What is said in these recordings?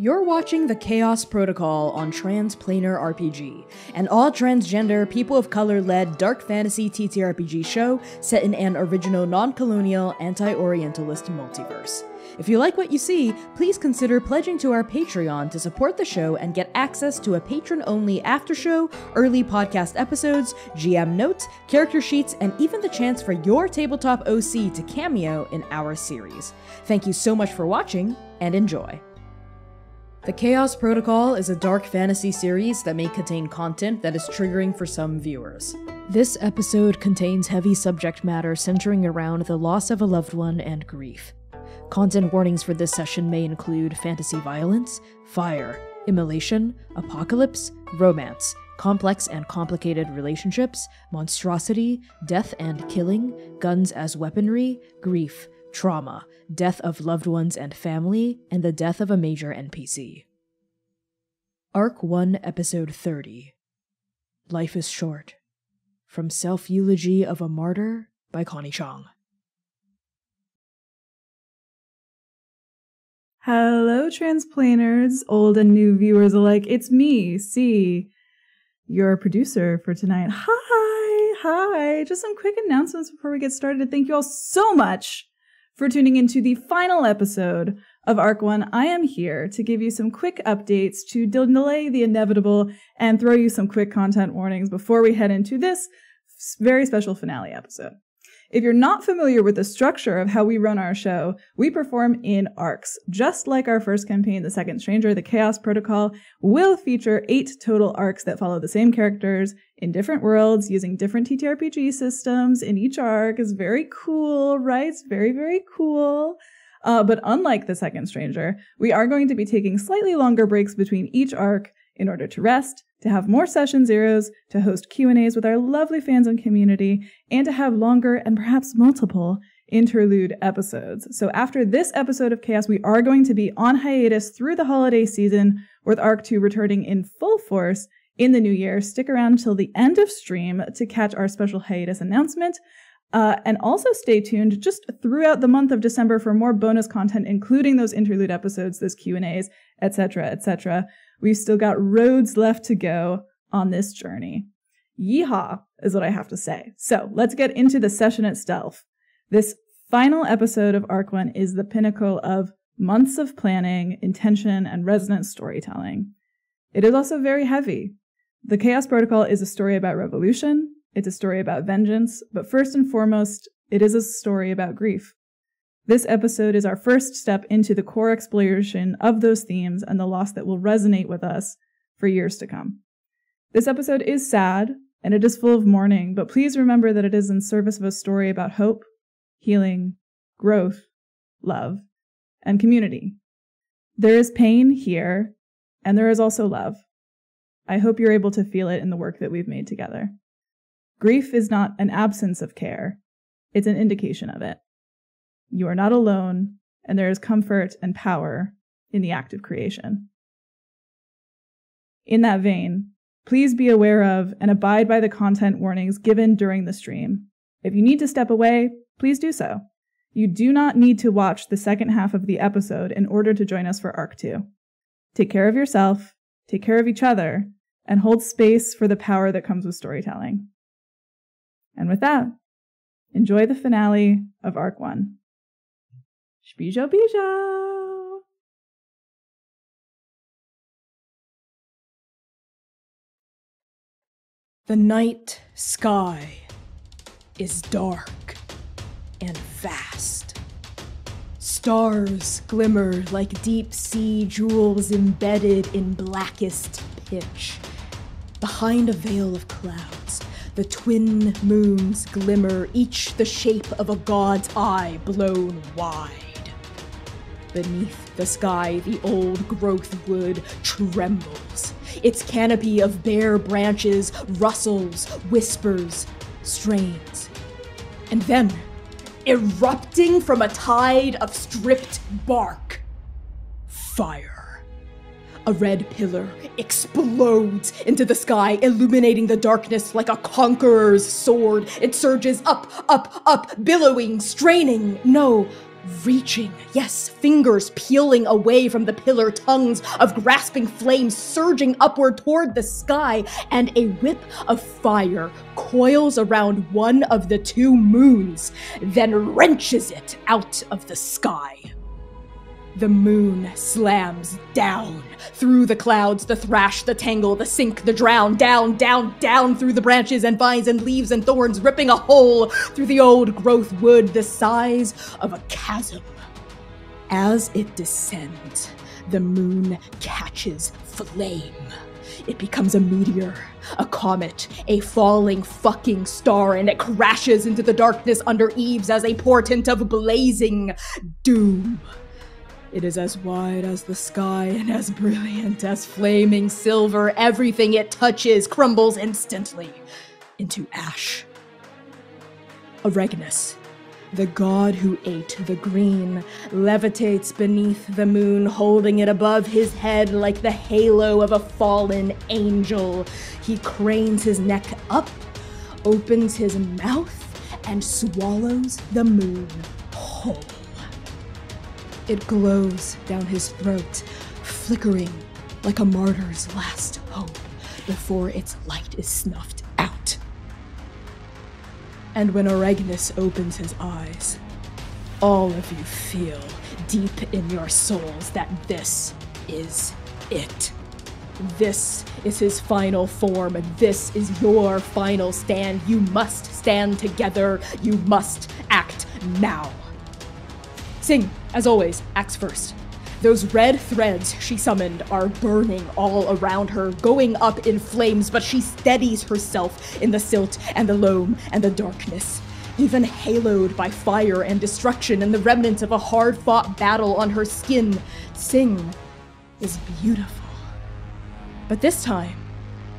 You're watching the Chaos Protocol on Transplanar RPG, an all-transgender, people of color-led dark fantasy TTRPG show set in an original non-colonial, anti-Orientalist multiverse. If you like what you see, please consider pledging to our Patreon to support the show and get access to a patron-only after-show, early podcast episodes, GM notes, character sheets, and even the chance for your tabletop OC to cameo in our series. Thank you so much for watching, and enjoy. The Chaos Protocol is a dark fantasy series that may contain content that is triggering for some viewers. This episode contains heavy subject matter centering around the loss of a loved one and grief. Content warnings for this session may include fantasy violence, fire, immolation, apocalypse, romance, complex and complicated relationships, monstrosity, death and killing, guns as weaponry, grief, trauma, death of loved ones and family, and the death of a major NPC. Arc 1, Episode 30. Life is Short. From Self-Eulogy of a Martyr by Connie Chong. Hello, Transplaners, old and new viewers alike. It's me, C, your producer for tonight. Hi. Just some quick announcements before we get started. Thank you all so much for tuning into the final episode of Arc 1. I am here to give you some quick updates to delay the inevitable and throw you some quick content warnings before we head into this very special finale episode. If you're not familiar with the structure of how we run our show, we perform in arcs. Just like our first campaign, The Second Stranger, the Chaos Protocol will feature 8 total arcs that follow the same characters in different worlds using different TTRPG systems in each arc. Is very cool, right? It's very, very cool. But unlike The Second Stranger, we are going to be taking slightly longer breaks between each arc in order to rest, to have more session zeros, to host Q&As with our lovely fans and community, and to have longer and perhaps multiple interlude episodes. So after this episode of Chaos, we are going to be on hiatus through the holiday season, with Arc 2 returning in full force in the new year. Stick around until the end of stream to catch our special hiatus announcement. And also stay tuned just throughout the month of December for more bonus content, including those interlude episodes, those Q&As, etc., etc. We've still got roads left to go on this journey. Yeehaw is what I have to say. So let's get into the session itself. This final episode of Arc 1 is the pinnacle of months of planning, intention, and resonant storytelling. It is also very heavy. The Chaos Protocol is a story about revolution. It's a story about vengeance. But first and foremost, it is a story about grief. This episode is our first step into the core exploration of those themes and the loss that will resonate with us for years to come. This episode is sad, and it is full of mourning, but please remember that it is in service of a story about hope, healing, growth, love, and community. There is pain here, and there is also love. I hope you're able to feel it in the work that we've made together. Grief is not an absence of care, it's an indication of it. You are not alone, and there is comfort and power in the act of creation. In that vein, please be aware of and abide by the content warnings given during the stream. If you need to step away, please do so. You do not need to watch the second half of the episode in order to join us for Arc 2. Take care of yourself, take care of each other, and hold space for the power that comes with storytelling. And with that, enjoy the finale of Arc 1. Bijo bijo! The night sky is dark and vast. Stars glimmer like deep-sea jewels embedded in blackest pitch. Behind a veil of clouds, the twin moons glimmer, each the shape of a god's eye blown wide. Beneath the sky, the old-growth wood trembles. Its canopy of bare branches rustles, whispers, strains. And then, erupting from a tide of stripped bark, fire. A red pillar explodes into the sky, illuminating the darkness like a conqueror's sword. It surges up, billowing, straining. No, reaching, yes, fingers peeling away from the pillar, tongues of grasping flames surging upward toward the sky, and a whip of fire coils around one of the two moons, then wrenches it out of the sky. The moon slams down through the clouds, the thrash, the tangle, the sink, the drown, down, down, down through the branches and vines and leaves and thorns, ripping a hole through the old growth wood the size of a chasm. As it descends, the moon catches flame. It becomes a meteor, a comet, a falling fucking star, and it crashes into the darkness under eaves as a portent of blazing doom. It is as wide as the sky and as brilliant as flaming silver. Everything it touches crumbles instantly into ash. Auregnis, the god who ate the green, levitates beneath the moon, holding it above his head like the halo of a fallen angel. He cranes his neck up, opens his mouth, and swallows the moon whole. It glows down his throat, flickering like a martyr's last hope before its light is snuffed out. And when Auregnis opens his eyes, all of you feel deep in your souls that this is it. This is his final form. This is your final stand. You must stand together. You must act now. Sing, as always, acts first. Those red threads she summoned are burning all around her, going up in flames, but she steadies herself in the silt and the loam and the darkness. Even haloed by fire and destruction and the remnants of a hard-fought battle on her skin, Sing is beautiful. But this time,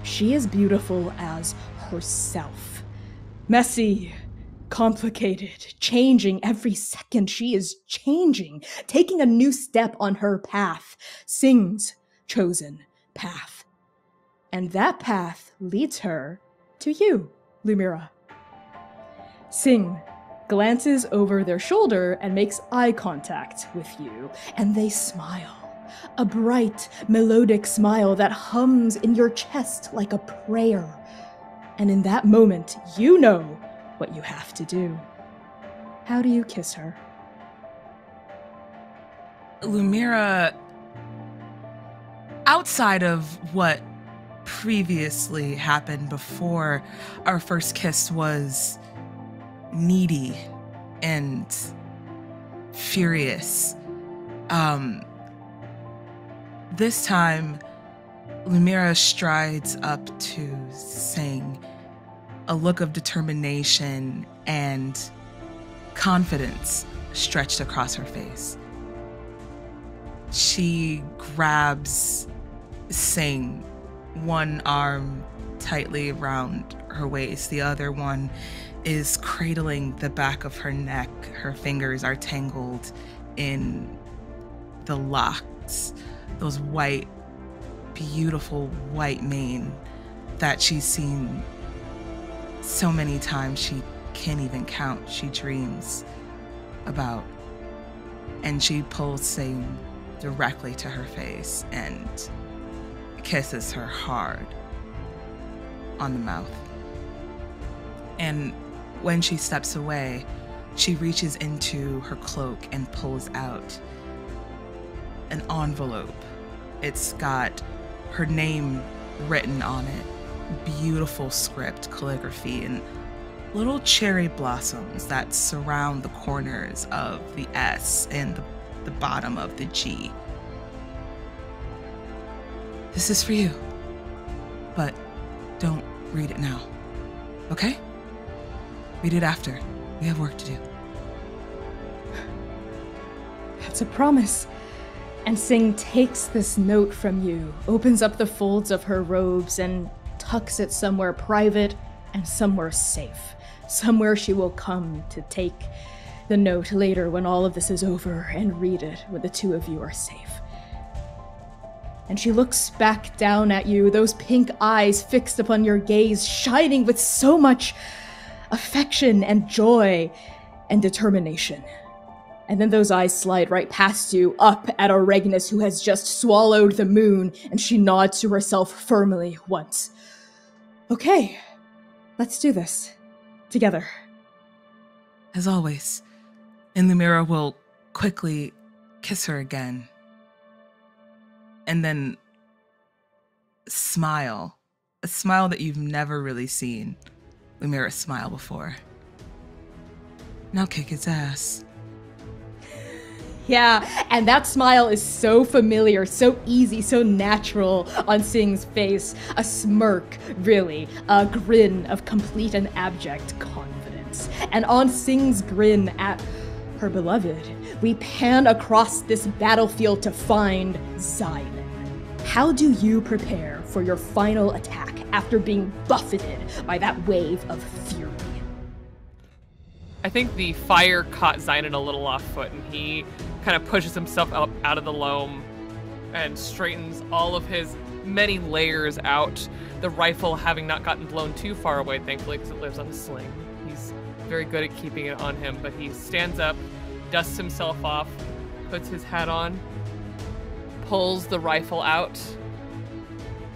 she is beautiful as herself. Messy, complicated, changing every second. She is changing, taking a new step on her path, Sing's chosen path. And that path leads her to you, Lumièra. Sing glances over their shoulder and makes eye contact with you, and they smile. A bright, melodic smile that hums in your chest like a prayer. And in that moment, you know what you have to do. How do you kiss her? Lumièra, outside of what previously happened before our first kiss, was needy and furious. This time, Lumièra strides up to Sing, a look of determination and confidence stretched across her face. She grabs Sing, one arm tightly around her waist, the other one is cradling the back of her neck. Her fingers are tangled in the locks, those white, beautiful white mane that she's seen so many times she can't even count, she dreams about. And she pulls Sing directly to her face and kisses her hard on the mouth. And when she steps away, she reaches into her cloak and pulls out an envelope. It's got her name written on it, beautiful script, calligraphy, and little cherry blossoms that surround the corners of the S and the bottom of the G. This is for you, but don't read it now, okay? Read it after. We have work to do. That's a promise. And Sing takes this note from you, opens up the folds of her robes, and tucks it somewhere private and somewhere safe. Somewhere she will come to take the note later when all of this is over and read it when the two of you are safe. And she looks back down at you, those pink eyes fixed upon your gaze, shining with so much affection and joy and determination. And then those eyes slide right past you, up at Auregnis, who has just swallowed the moon, and she nods to herself firmly once. Okay, let's do this. Together. As always. And Lumièra will quickly kiss her again. And then smile. A smile that you've never really seen Lumièra smile before. Now kick his ass. Yeah, and that smile is so familiar, so easy, so natural on Sing's face. A smirk, really. A grin of complete and abject confidence. And on Sing's grin at her beloved, we pan across this battlefield to find Xainan. How do you prepare for your final attack after being buffeted by that wave of fury? I think the fire caught Xainan a little off foot, and he kind of pushes himself up out of the loam and straightens all of his many layers out. The rifle having not gotten blown too far away, thankfully, because it lives on a sling. He's very good at keeping it on him, but he stands up, dusts himself off, puts his hat on, pulls the rifle out,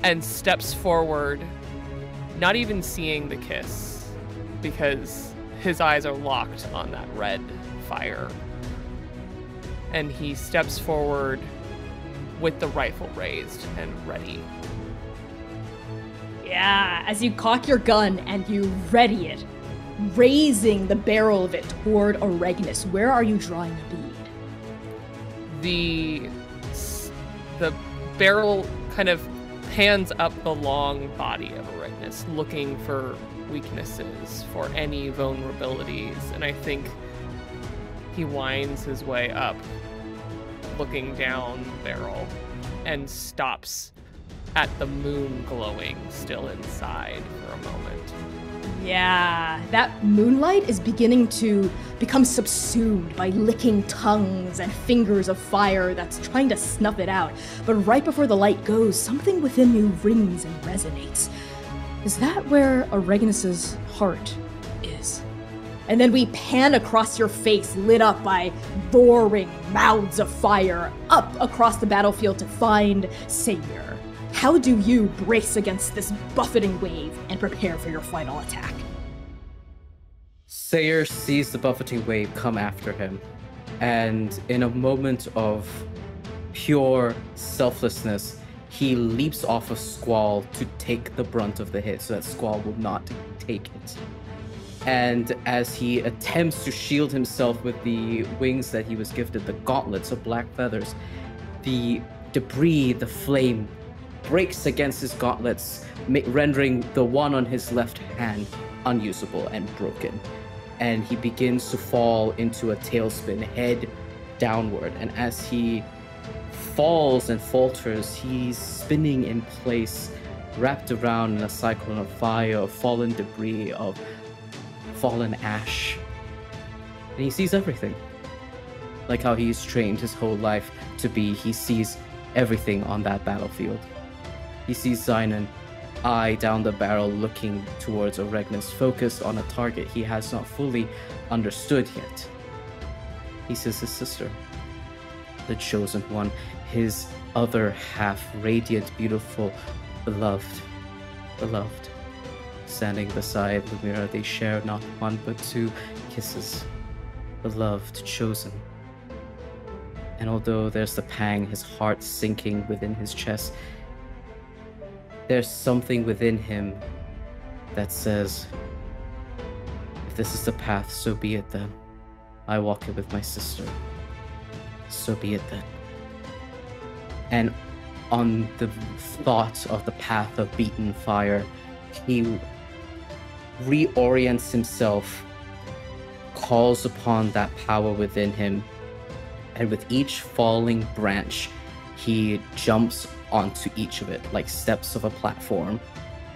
and steps forward, not even seeing the kiss, because his eyes are locked on that red fire. And he steps forward with the rifle raised and ready. Yeah, as you cock your gun and you ready it, raising the barrel of it toward Auregnis, where are you drawing the bead? The barrel kind of pans up the long body of Auregnis, looking for weaknesses, for any vulnerabilities, and I think he winds his way up, looking down the barrel, and stops at the moon glowing still inside for a moment. Yeah, that moonlight is beginning to become subsumed by licking tongues and fingers of fire that's trying to snuff it out. But right before the light goes, something within you rings and resonates. Is that where Auregnis' heart is? And then we pan across your face, lit up by roaring mouths of fire, up across the battlefield to find Seir. How do you brace against this buffeting wave and prepare for your final attack? Seir sees the buffeting wave come after him, and in a moment of pure selflessness, he leaps off of Squall to take the brunt of the hit so that Squall will not take it. And as he attempts to shield himself with the wings that he was gifted, the gauntlets of black feathers, the debris, the flame, breaks against his gauntlets, rendering the one on his left hand unusable and broken. And he begins to fall into a tailspin, head downward. And as he falls and falters, he's spinning in place, wrapped around in a cyclone of fire, of fallen debris, of fallen ash. And he sees everything. Like how he's trained his whole life to be, he sees everything on that battlefield. He sees Xainan, eye down the barrel, looking towards Auregnis, focused on a target he has not fully understood yet. He sees his sister, the chosen one, his other half, radiant, beautiful, beloved, standing beside Lumièra. They share not one but two kisses. Beloved, chosen. And although there's the pang, his heart sinking within his chest, there's something within him that says, if this is the path, so be it then. I walk it with my sister. So be it then. And on the thought of the path of beaten fire, he reorients himself, calls upon that power within him, and with each falling branch, he jumps onto each of it like steps of a platform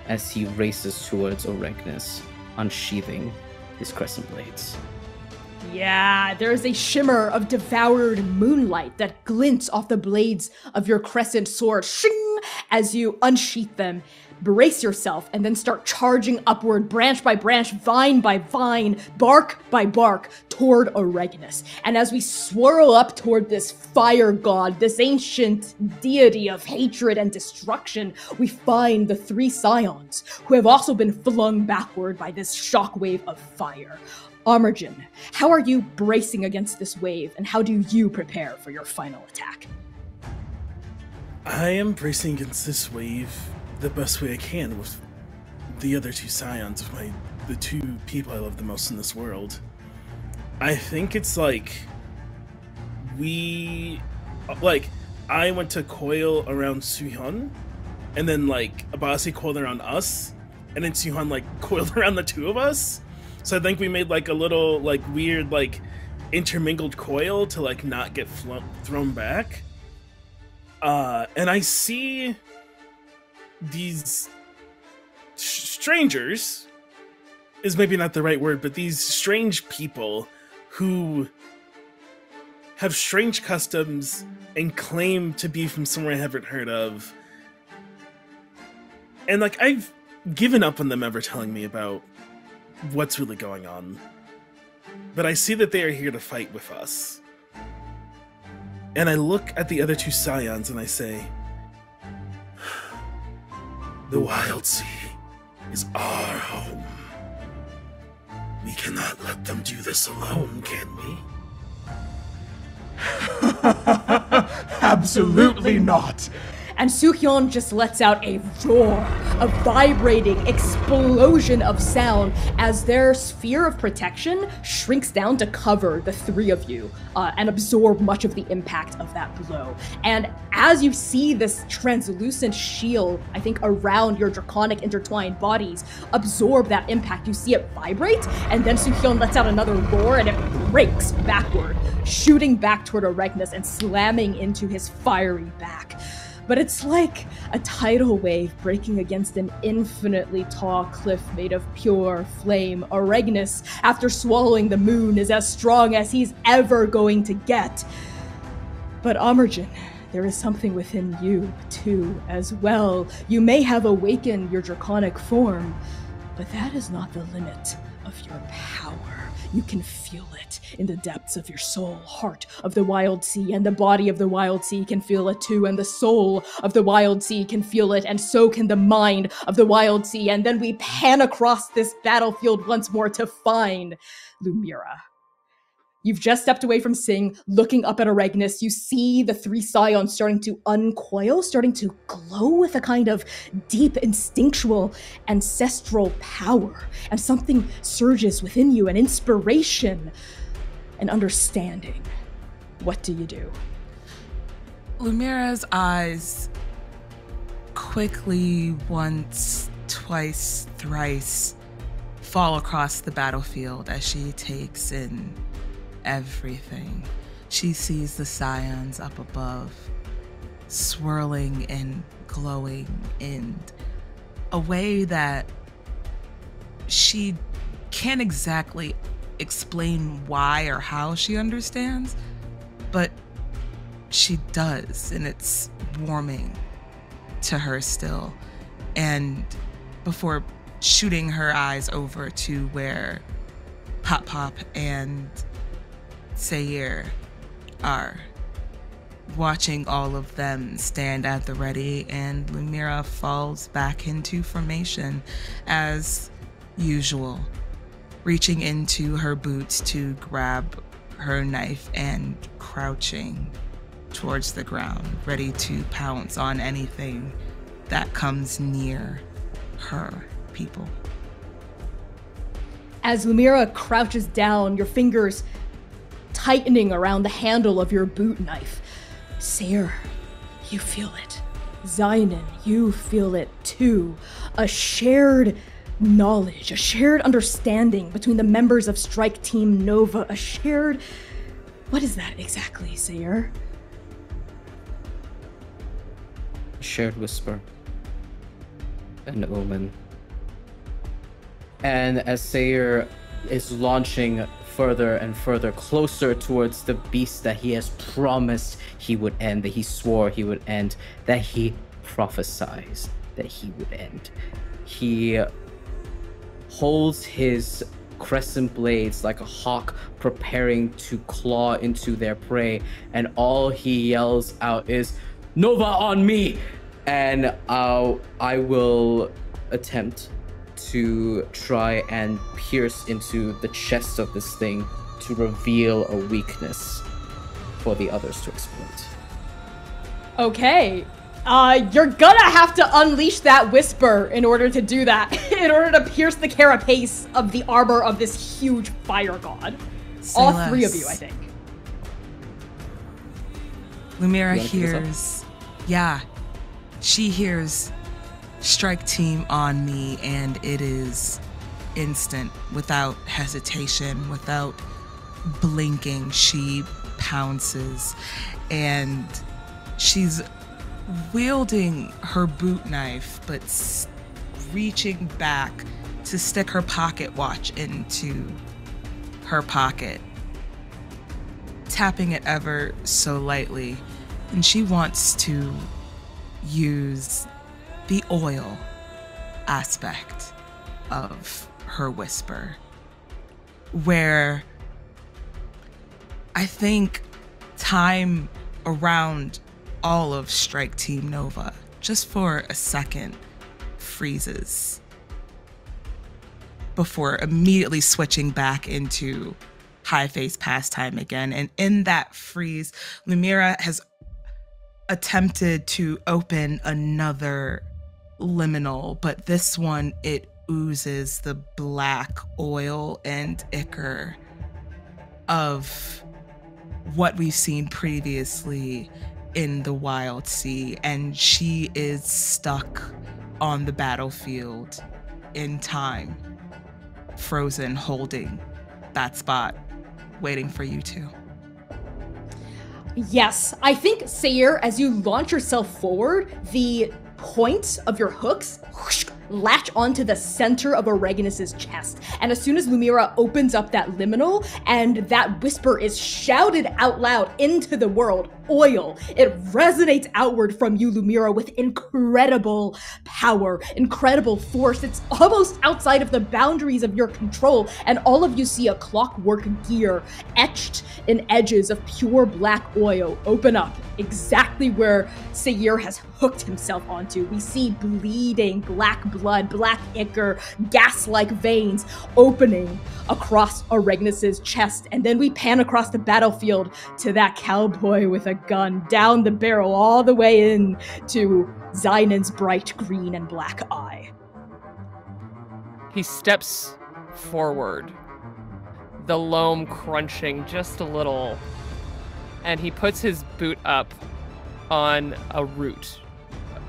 as he races towards Auregnis, unsheathing his crescent blades. Yeah, there is a shimmer of devoured moonlight that glints off the blades of your crescent sword, shing, as you unsheath them. brace yourself, and then start charging upward, branch by branch, vine by vine, bark by bark, toward Auregnis. And as we swirl up toward this fire god, this ancient deity of hatred and destruction, we find the 3 scions, who have also been flung backward by this shockwave of fire. Auregnis, how are you bracing against this wave, and how do you prepare for your final attack? I am bracing against this wave the best way I can with the other 2 scions, the 2 people I love the most in this world. I think it's like I went to coil around Suhyun, and then Abasi coiled around us, and then Suhyun coiled around the 2 of us. So I think we made a little weird intermingled coil to not get thrown back. And I see these strangers, is maybe not the right word, but these strange people who have strange customs and claim to be from somewhere I haven't heard of. And I've given up on them ever telling me about what's really going on. But I see that they are here to fight with us. And I look at the other 2 scions and I say, the Wild Sea is our home. We cannot let them do this alone, can we? Absolutely not. And Suhyun just lets out a roar, a vibrating explosion of sound as their sphere of protection shrinks down to cover the 3 of you and absorb much of the impact of that blow. And as you see this translucent shield, I think, around your draconic intertwined bodies absorb that impact, you see it vibrate, and then Suhyun lets out another roar and it breaks backward, shooting back toward Auregnis and slamming into his fiery back. But it's like a tidal wave breaking against an infinitely tall cliff made of pure flame. Auregnis, after swallowing the moon, is as strong as he's ever going to get. But Auregnis, there is something within you, too, as well. You may have awakened your draconic form, but that is not the limit of your power. You can feel it in the depths of your soul, heart of the Wild Sea, and the body of the Wild Sea can feel it too, and the soul of the Wild Sea can feel it, and so can the mind of the Wild Sea. And then we pan across this battlefield once more to find Lumièra. You've just stepped away from Sing, looking up at Auregnis. You see the 3 scions starting to uncoil, starting to glow with a kind of deep, instinctual, ancestral power. And something surges within you, an inspiration, an understanding. What do you do? Lumièra's eyes quickly, once, twice, thrice, fall across the battlefield as she takes in everything. She sees the scions up above, swirling and glowing in a way that she can't exactly explain why or how she understands, but she does, and it's warming to her still. And before shooting her eyes over to where Pop and Seir are, watching all of them stand at the ready, and Lumièra falls back into formation as usual, reaching into her boots to grab her knife and crouching towards the ground, ready to pounce on anything that comes near her people. As Lumièra crouches down, your fingers tightening around the handle of your boot knife. Seir, you feel it. Xainan, you feel it too. A shared knowledge, a shared understanding between the members of Strike Team Nova, a shared... What is that exactly, Seir? A shared whisper. An omen. And as Seir is launching further and further closer towards the beast that he has promised he would end, that he swore he would end, that he prophesies, that he would end. He holds his crescent blades like a hawk preparing to claw into their prey, and all he yells out is, "Nova on me!" And I will attempt to try and pierce into the chest of this thing to reveal a weakness for the others to exploit. Okay. You're gonna have to unleash that whisper in order to do that, in order to pierce the carapace of the armor of this huge fire god. Say All less. 3 of you, I think. Lumièra hears, yeah, she hears strike team on me, and it is instant, without hesitation, without blinking. She pounces, and she's wielding her boot knife, but reaching back to stick her pocket watch into her pocket, tapping it ever so lightly. And she wants to use the oil aspect of her whisper, where I think time around all of Strike Team Nova, just for a second, freezes before immediately switching back into high face pastime again. And in that freeze, Lumièra has attempted to open another liminal, but this one, it oozes the black oil and ichor of what we've seen previously in the Wild Sea, and she is stuck on the battlefield in time, frozen, holding that spot, waiting for you two. Yes, I think, Seir, as you launch yourself forward, the points of your hooks latch onto the center of Auregnis' chest. And as soon as Lumièra opens up that liminal and that whisper is shouted out loud into the world, oil, it resonates outward from you, Lumièra, with incredible power, incredible force. It's almost outside of the boundaries of your control, and all of you see a clockwork gear etched in edges of pure black oil open up exactly where Seir has hooked himself onto. We see bleeding black blood, black ichor, gas-like veins opening across Auregnis' chest, and then we pan across the battlefield to that cowboy with a gun, down the barrel all the way in to Xainan's bright green and black eye. He steps forward, the loam crunching just a little, and he puts his boot up on a root,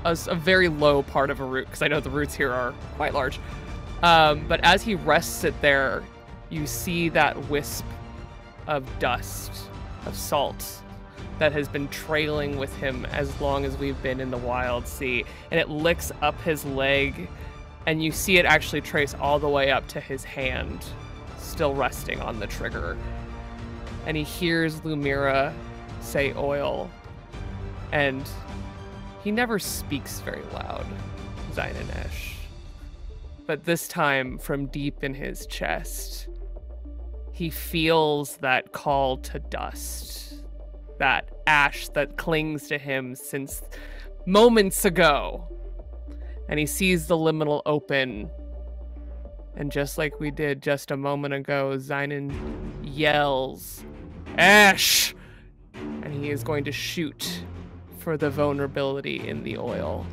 a very low part of a root, because I know the roots here are quite large. But as he rests it there, you see that wisp of dust, of salt, that has been trailing with him as long as we've been in the Wild Sea. And it licks up his leg, and you see it actually trace all the way up to his hand, still resting on the trigger. And he hears Lumièra say oil, and he never speaks very loud, Xainan. But this time, from deep in his chest, he feels that call to dust, that ash that clings to him since moments ago. And he sees the liminal open, and just like we did just a moment ago, Xainan yells, "Ash!" And he is going to shoot for the vulnerability in the oil.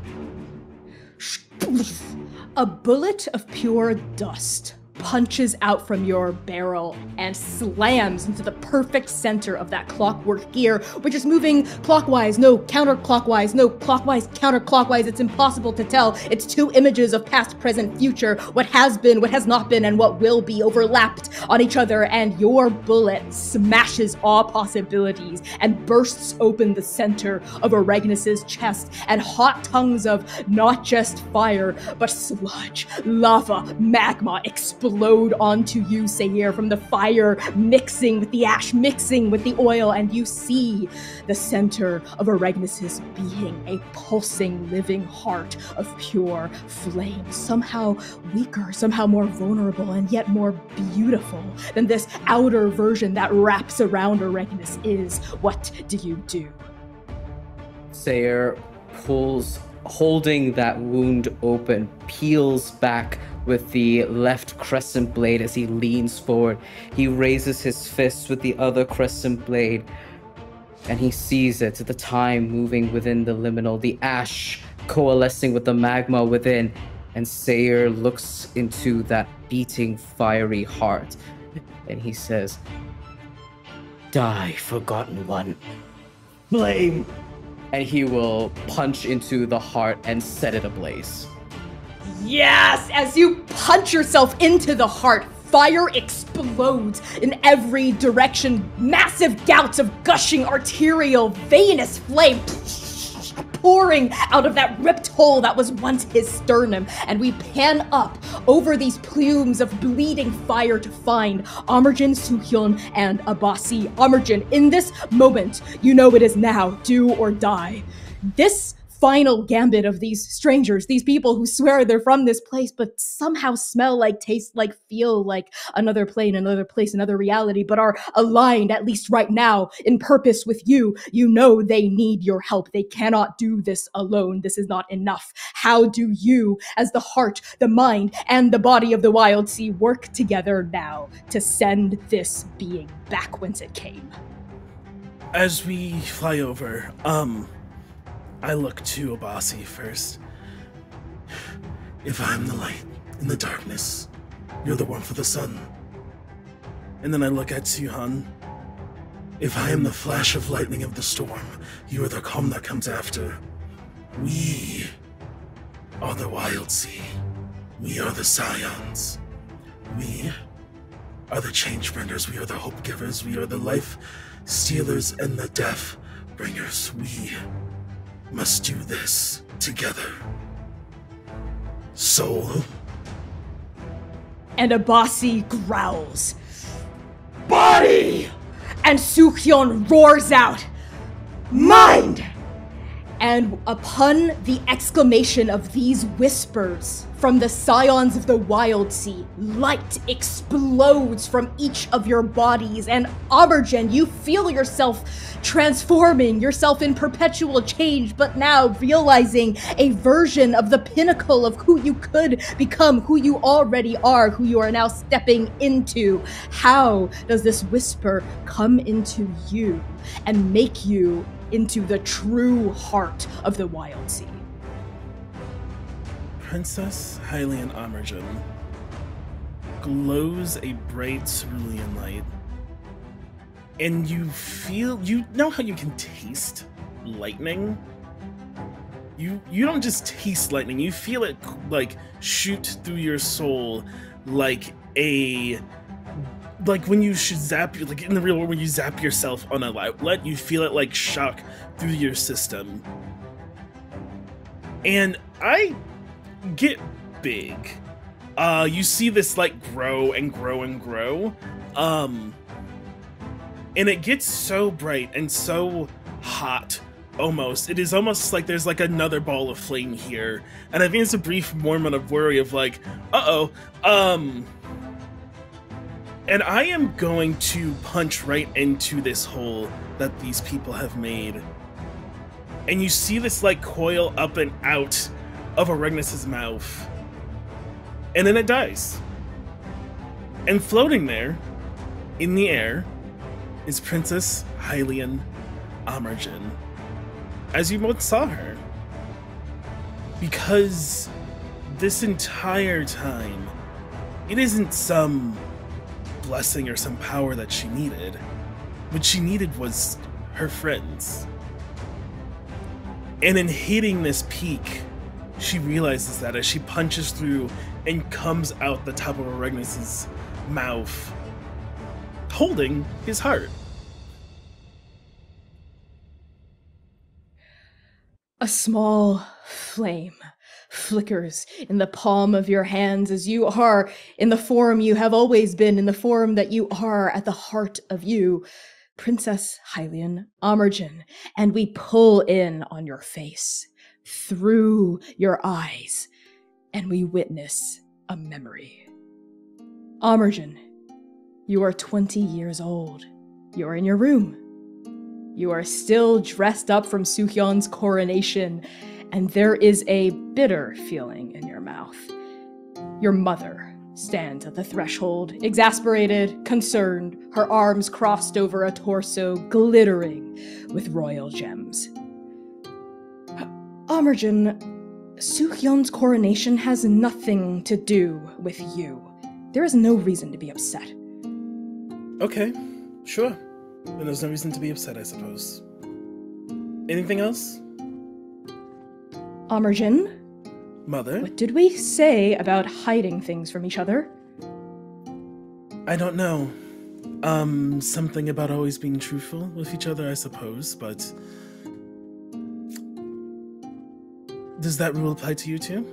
A bullet of pure dust punches out from your barrel and slams into the perfect center of that clockwork gear, which is moving clockwise, no counterclockwise, no clockwise, counterclockwise. It's impossible to tell. It's two images of past, present, future, what has been, what has not been, and what will be overlapped on each other, and your bullet smashes all possibilities and bursts open the center of Auregnis' chest, and hot tongues of not just fire, but sludge, lava, magma explode explode onto you, Seir, from the fire mixing with the ash, mixing with the oil, and you see the center of Auregnis' being, a pulsing, living heart of pure flame, somehow weaker, somehow more vulnerable, and yet more beautiful than this outer version that wraps around Auregnis is. What do you do? Seir pulls, holding that wound open, peels back with the left crescent blade as he leans forward. He raises his fist with the other crescent blade, and he sees it, the time moving within the liminal, the ash coalescing with the magma within, and Seir looks into that beating fiery heart, and he says, "Die, Forgotten One. Flame!" And he will punch into the heart and set it ablaze. Yes! As you punch yourself into the heart, fire explodes in every direction. Massive gouts of gushing arterial venous flame pouring out of that ripped hole that was once his sternum. And we pan up over these plumes of bleeding fire to find Amerjin, Suhyun, and Abasi. Amerjin, in this moment, you know it is now, do or die. This final gambit of these strangers, these people who swear they're from this place, but somehow smell like, taste like, feel like another plane, another place, another reality, but are aligned, at least right now, in purpose with you. You know they need your help. They cannot do this alone. This is not enough. How do you, as the heart, the mind, and the body of the Wild Sea, work together now to send this being back whence it came? As we fly over, I look to Abasi first. If I'm the light in the darkness, you're the warmth of the sun. And then I look at Suhyun. If I am the flash of lightning of the storm, you are the calm that comes after. We are the Wild Sea. We are the Scions. We are the change bringers. We are the hope givers. We are the life stealers and the death bringers. We must do this together. Soul. And Abasi growls, "Body!" And Suhyun roars out, "Mind!" And upon the exclamation of these whispers from the Scions of the Wild Sea, light explodes from each of your bodies, and Amerjin, you feel yourself transforming, yourself in perpetual change, but now realizing a version of the pinnacle of who you could become, who you already are, who you are now stepping into. How does this whisper come into you and make you into the true heart of the Wild Sea? Princess Hylian Amerjin glows a bright cerulean light. And you know how you can taste lightning? You don't just taste lightning, you feel it like shoot through your soul like when you should zap, like in the real world when you zap yourself on an outlet, you feel it like shock through your system. And I get big. You see this like grow and grow and grow. And it gets so bright and so hot, almost. It is almost like there's like another ball of flame here. And I think it's a brief moment of worry of like, uh-oh. And I am going to punch right into this hole that these people have made. And you see this like coil up and out of Auregnis' mouth. And then it dies. And floating there, in the air, is Princess Hylian Amerjin, as you both saw her. Because this entire time, it isn't some blessing or some power that she needed. What she needed was her friends. And in hitting this peak, she realizes that as she punches through and comes out the top of Auregnis' mouth, holding his heart. A small flame flickers in the palm of your hands as you are in the form you have always been, in the form that you are at the heart of you, Princess Hylian Amergen, and we pull in on your face, through your eyes, and we witness a memory. Amergen, you are 20 years old. You're in your room. You are still dressed up from Suhyon's coronation, and there is a bitter feeling in your mouth. Your mother stands at the threshold, exasperated, concerned, her arms crossed over a torso glittering with royal gems. Amergen, Suhyon's coronation has nothing to do with you. There is no reason to be upset. Okay, sure. Then there's no reason to be upset, I suppose. Anything else? Amergen? Mother? What did we say about hiding things from each other? I don't know. Something about always being truthful with each other, I suppose, but... Does that rule apply to you too?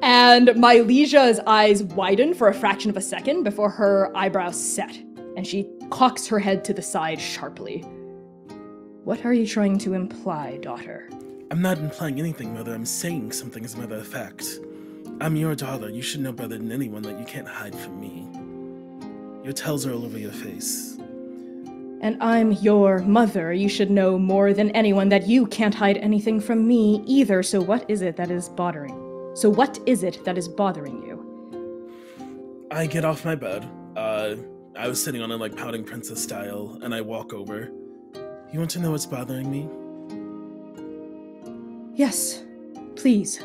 And Mylesia's eyes widen for a fraction of a second before her eyebrows set, and she cocks her head to the side sharply. What are you trying to imply, daughter? I'm not implying anything, Mother. I'm saying something as a matter of fact. I'm your daughter. You should know better than anyone that you can't hide from me. Your tells are all over your face. And I'm your mother. You should know more than anyone that you can't hide anything from me either. So what is it that is bothering you? I get off my bed. I was sitting on it like pouting princess style, and I walk over. You want to know what's bothering me? Yes, please.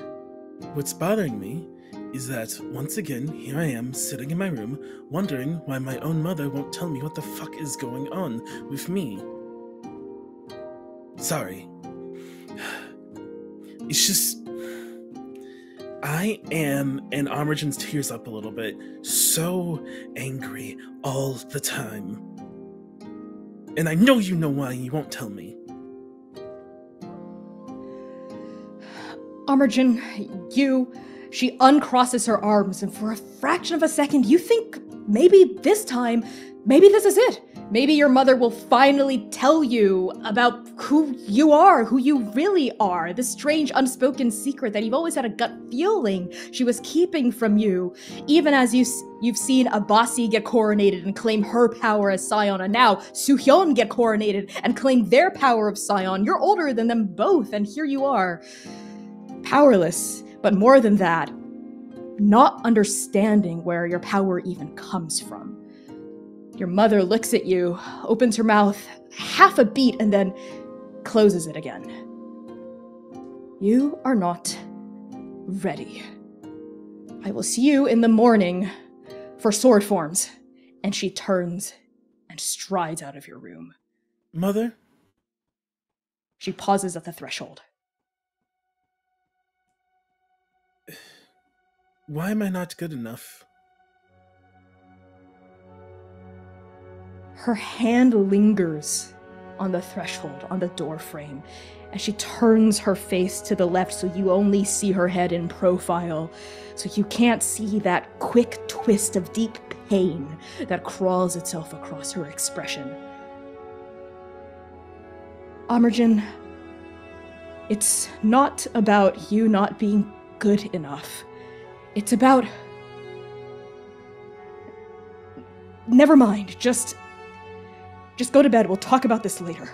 What's bothering me is that, once again, here I am, sitting in my room, wondering why my own mother won't tell me what the fuck is going on with me. Sorry. It's just... I am, and Amergen's tears up a little bit, so angry all the time. And I know you know why, you won't tell me. Amergen, she uncrosses her arms, and for a fraction of a second, you think maybe this time, maybe this is it. Maybe your mother will finally tell you about who you are, who you really are, this strange unspoken secret that you've always had a gut feeling she was keeping from you. Even as you've seen Abasi get coronated and claim her power as Scion, and now Suhyun get coronated and claim their power of Scion. You're older than them both, and here you are. Powerless, but more than that, not understanding where your power even comes from. Your mother looks at you, opens her mouth half a beat, and then closes it again. You are not ready. I will see you in the morning for sword forms. And she turns and strides out of your room. Mother? She pauses at the threshold. Why am I not good enough? Her hand lingers on the threshold, on the door frame, as she turns her face to the left so you only see her head in profile, so you can't see that quick twist of deep pain that crawls itself across her expression. Amergen, it's not about you not being good enough. It's about... Never mind, just go to bed, we'll talk about this later.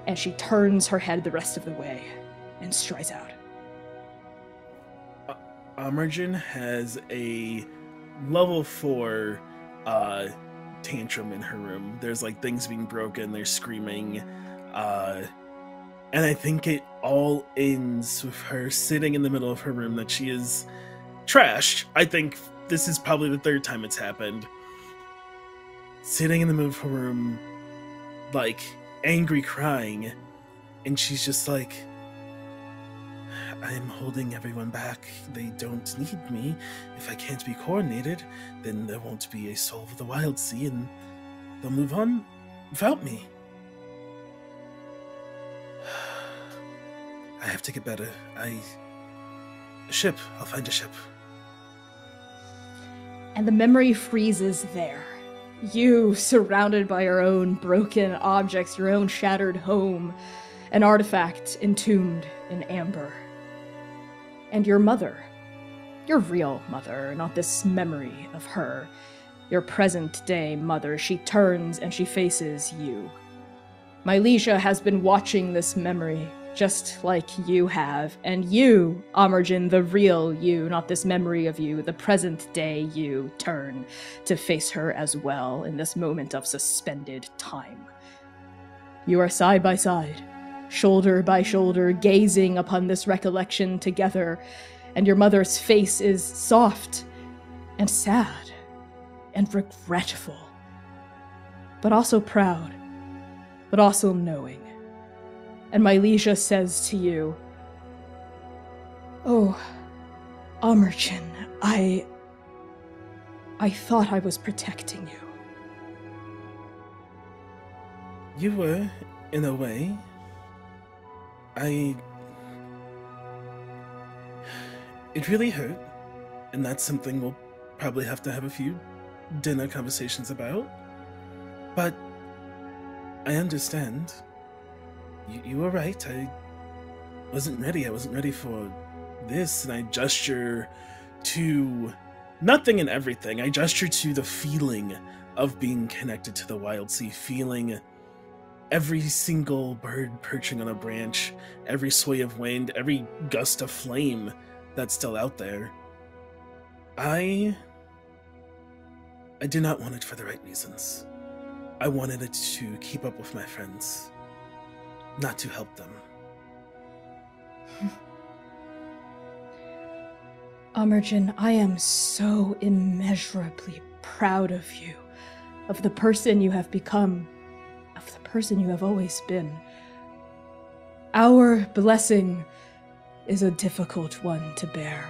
And she turns her head the rest of the way and strides out. Amergen has a level 4 tantrum in her room. There's like things being broken, they're screaming, and I think it all ends with her sitting in the middle of her room that she is trashed. I think this is probably the 3rd time it's happened. Sitting in the middle of her room, like, angry crying, and she's just like, I am holding everyone back. They don't need me. If I can't be coordinated, then there won't be a soul of the Wild Sea, and they'll move on without me. I have to get better. A ship. I'll find a ship. And the memory freezes there. You, surrounded by your own broken objects, your own shattered home, an artifact entombed in amber. And your mother, your real mother, not this memory of her, your present-day mother, she turns and she faces you. Mylesia has been watching this memory, just like you have, and you, Amergin, the real you, not this memory of you, the present-day you, turn to face her as well in this moment of suspended time. You are side by side, shoulder by shoulder, gazing upon this recollection together, and your mother's face is soft and sad and regretful, but also proud, but also knowing. And Mylesia says to you, "Oh, Amergin, I thought I was protecting you." You were, in a way. It really hurt, and that's something we'll probably have to have a few dinner conversations about. But I understand. You were right. I wasn't ready. I wasn't ready for this, and I gesture to nothing and everything. I gesture to the feeling of being connected to the wild sea, feeling every single bird perching on a branch, every sway of wind, every gust of flame that's still out there. I did not want it for the right reasons. I wanted it to keep up with my friends, not to help them. Amergin, I am so immeasurably proud of you, of the person you have become, of the person you have always been. Our blessing is a difficult one to bear.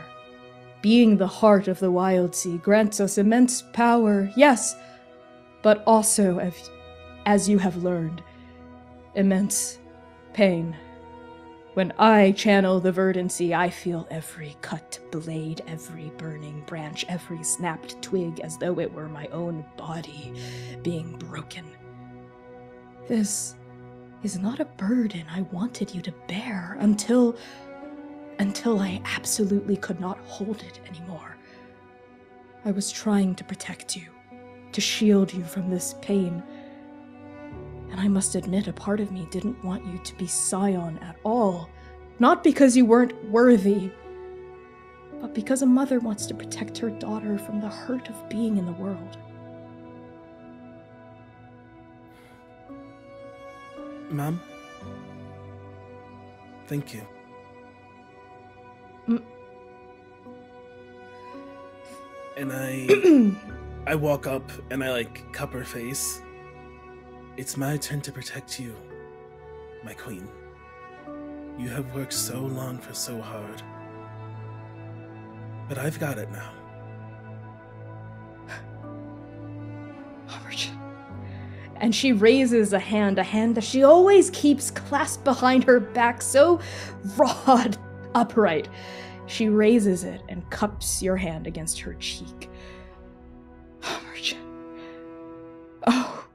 Being the heart of the wild sea grants us immense power, yes, but also, as you have learned, immense pain. When I channel the verdancy, I feel every cut blade, every burning branch, every snapped twig as though it were my own body being broken. This is not a burden I wanted you to bear until I absolutely could not hold it anymore. I was trying to protect you, to shield you from this pain. And I must admit, a part of me didn't want you to be Scion at all. Not because you weren't worthy, but because a mother wants to protect her daughter from the hurt of being in the world. Mom? Thank you. And I walk up and I cup her face. It's my turn to protect you, my queen. You have worked so long for so hard. But I've got it now. And she raises a hand that she always keeps clasped behind her back, so raw, upright. She raises it and cups your hand against her cheek. Oh,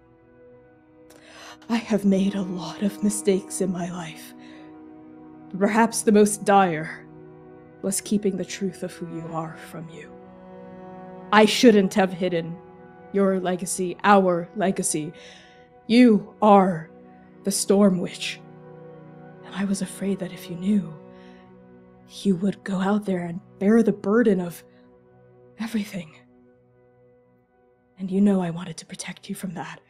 I have made a lot of mistakes in my life. Perhaps the most dire was keeping the truth of who you are from you. I shouldn't have hidden your legacy, our legacy. You are the Storm Witch. And I was afraid that if you knew, you would go out there and bear the burden of everything. And you know I wanted to protect you from that.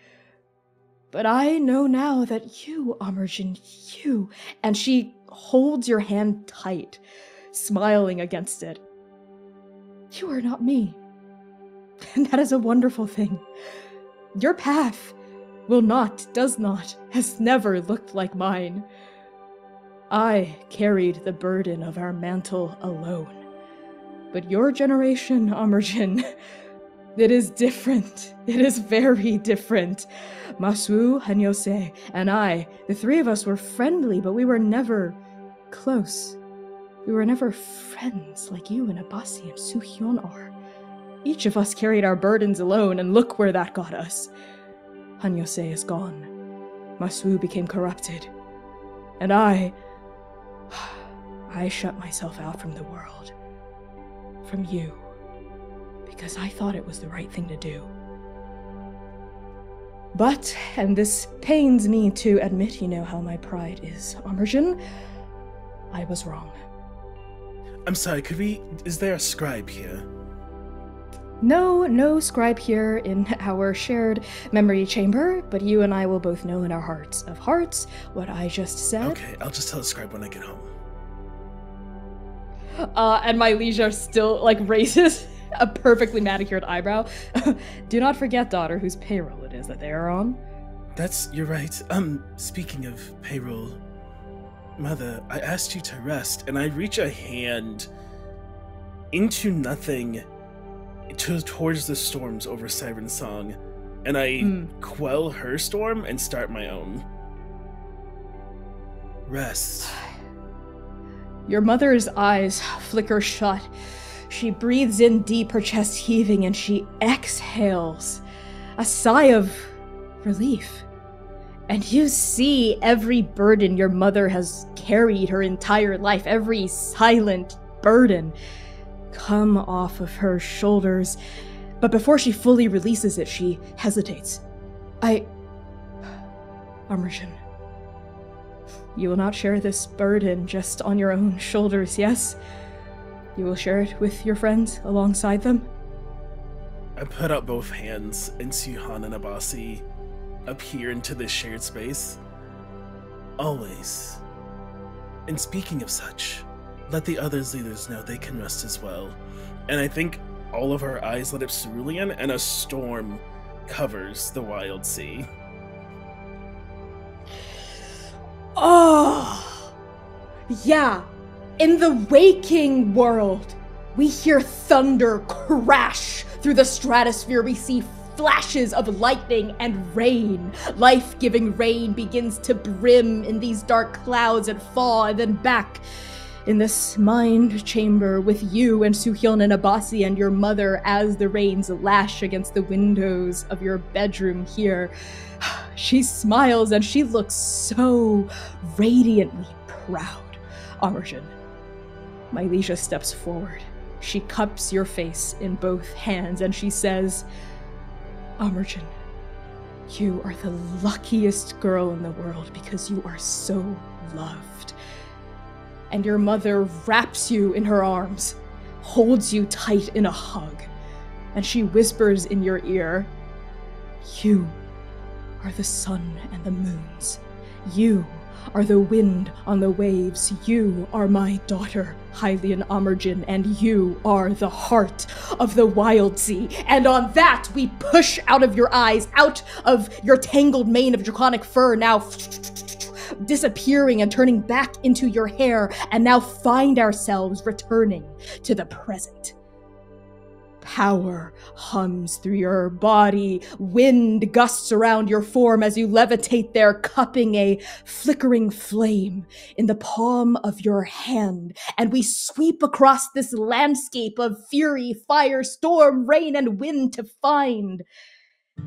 But I know now that you, Amergin, you, and she holds your hand tight, smiling against it. You are not me. And that is a wonderful thing. Your path does not, has never looked like mine. I carried the burden of our mantle alone. But your generation, Amergin, it is different. It is very different. Masu, Hanyose, and I, the three of us were friendly, but we were never close. We were never friends like you and Abasi and Suhyun are. Each of us carried our burdens alone, and look where that got us. Hanyose is gone. Masu became corrupted. And I shut myself out from the world. From you. Because I thought it was the right thing to do. But, and this pains me to admit, you know how my pride is, Amerjin, I was wrong. I'm sorry, is there a scribe here? No scribe here in our shared memory chamber, but you and I will both know in our hearts of hearts what I just said. Okay, I'll just tell the scribe when I get home. And my liege still, raises a perfectly manicured eyebrow. Do not forget, daughter, whose payroll it is that they are on. You're right. Speaking of payroll, Mother, I asked you to rest, and I reach a hand into nothing towards the storms over Siren Song, and I quell her storm and start my own. Rest. Your mother's eyes flicker shut. She breathes in deep, her chest heaving, and she exhales a sigh of relief. And you see every burden your mother has carried her entire life, every silent burden, come off of her shoulders. But before she fully releases it, she hesitates. Amerjin, you will not share this burden just on your own shoulders, yes? You will share it with your friends alongside them? I put up both hands, and Suhan and Abasi appear into this shared space. Always. And speaking of such, let the other leaders know they can rest as well. And I think all of our eyes lit up cerulean, and a storm covers the wild sea. Oh! Yeah! In the waking world, we hear thunder crash through the stratosphere. We see flashes of lightning and rain. Life-giving rain begins to brim in these dark clouds and fall, and then back in this mind chamber with you and Suhyun and Abasi and your mother as the rains lash against the windows of your bedroom here. She smiles and she looks so radiantly proud. Amerjin, Mylesia steps forward. She cups your face in both hands and she says, Amerjin, you are the luckiest girl in the world because you are so loved. And your mother wraps you in her arms, holds you tight in a hug, and she whispers in your ear, you are the sun and the moons. You are the wind on the waves. You are my daughter, Hylian Amerjin, and you are the heart of the wild sea. And on that, we push out of your eyes, out of your tangled mane of draconic fur, now disappearing and turning back into your hair, and now find ourselves returning to the present. Power hums through your body, wind gusts around your form as you levitate there, cupping a flickering flame in the palm of your hand, and we sweep across this landscape of fury, fire, storm, rain, and wind to find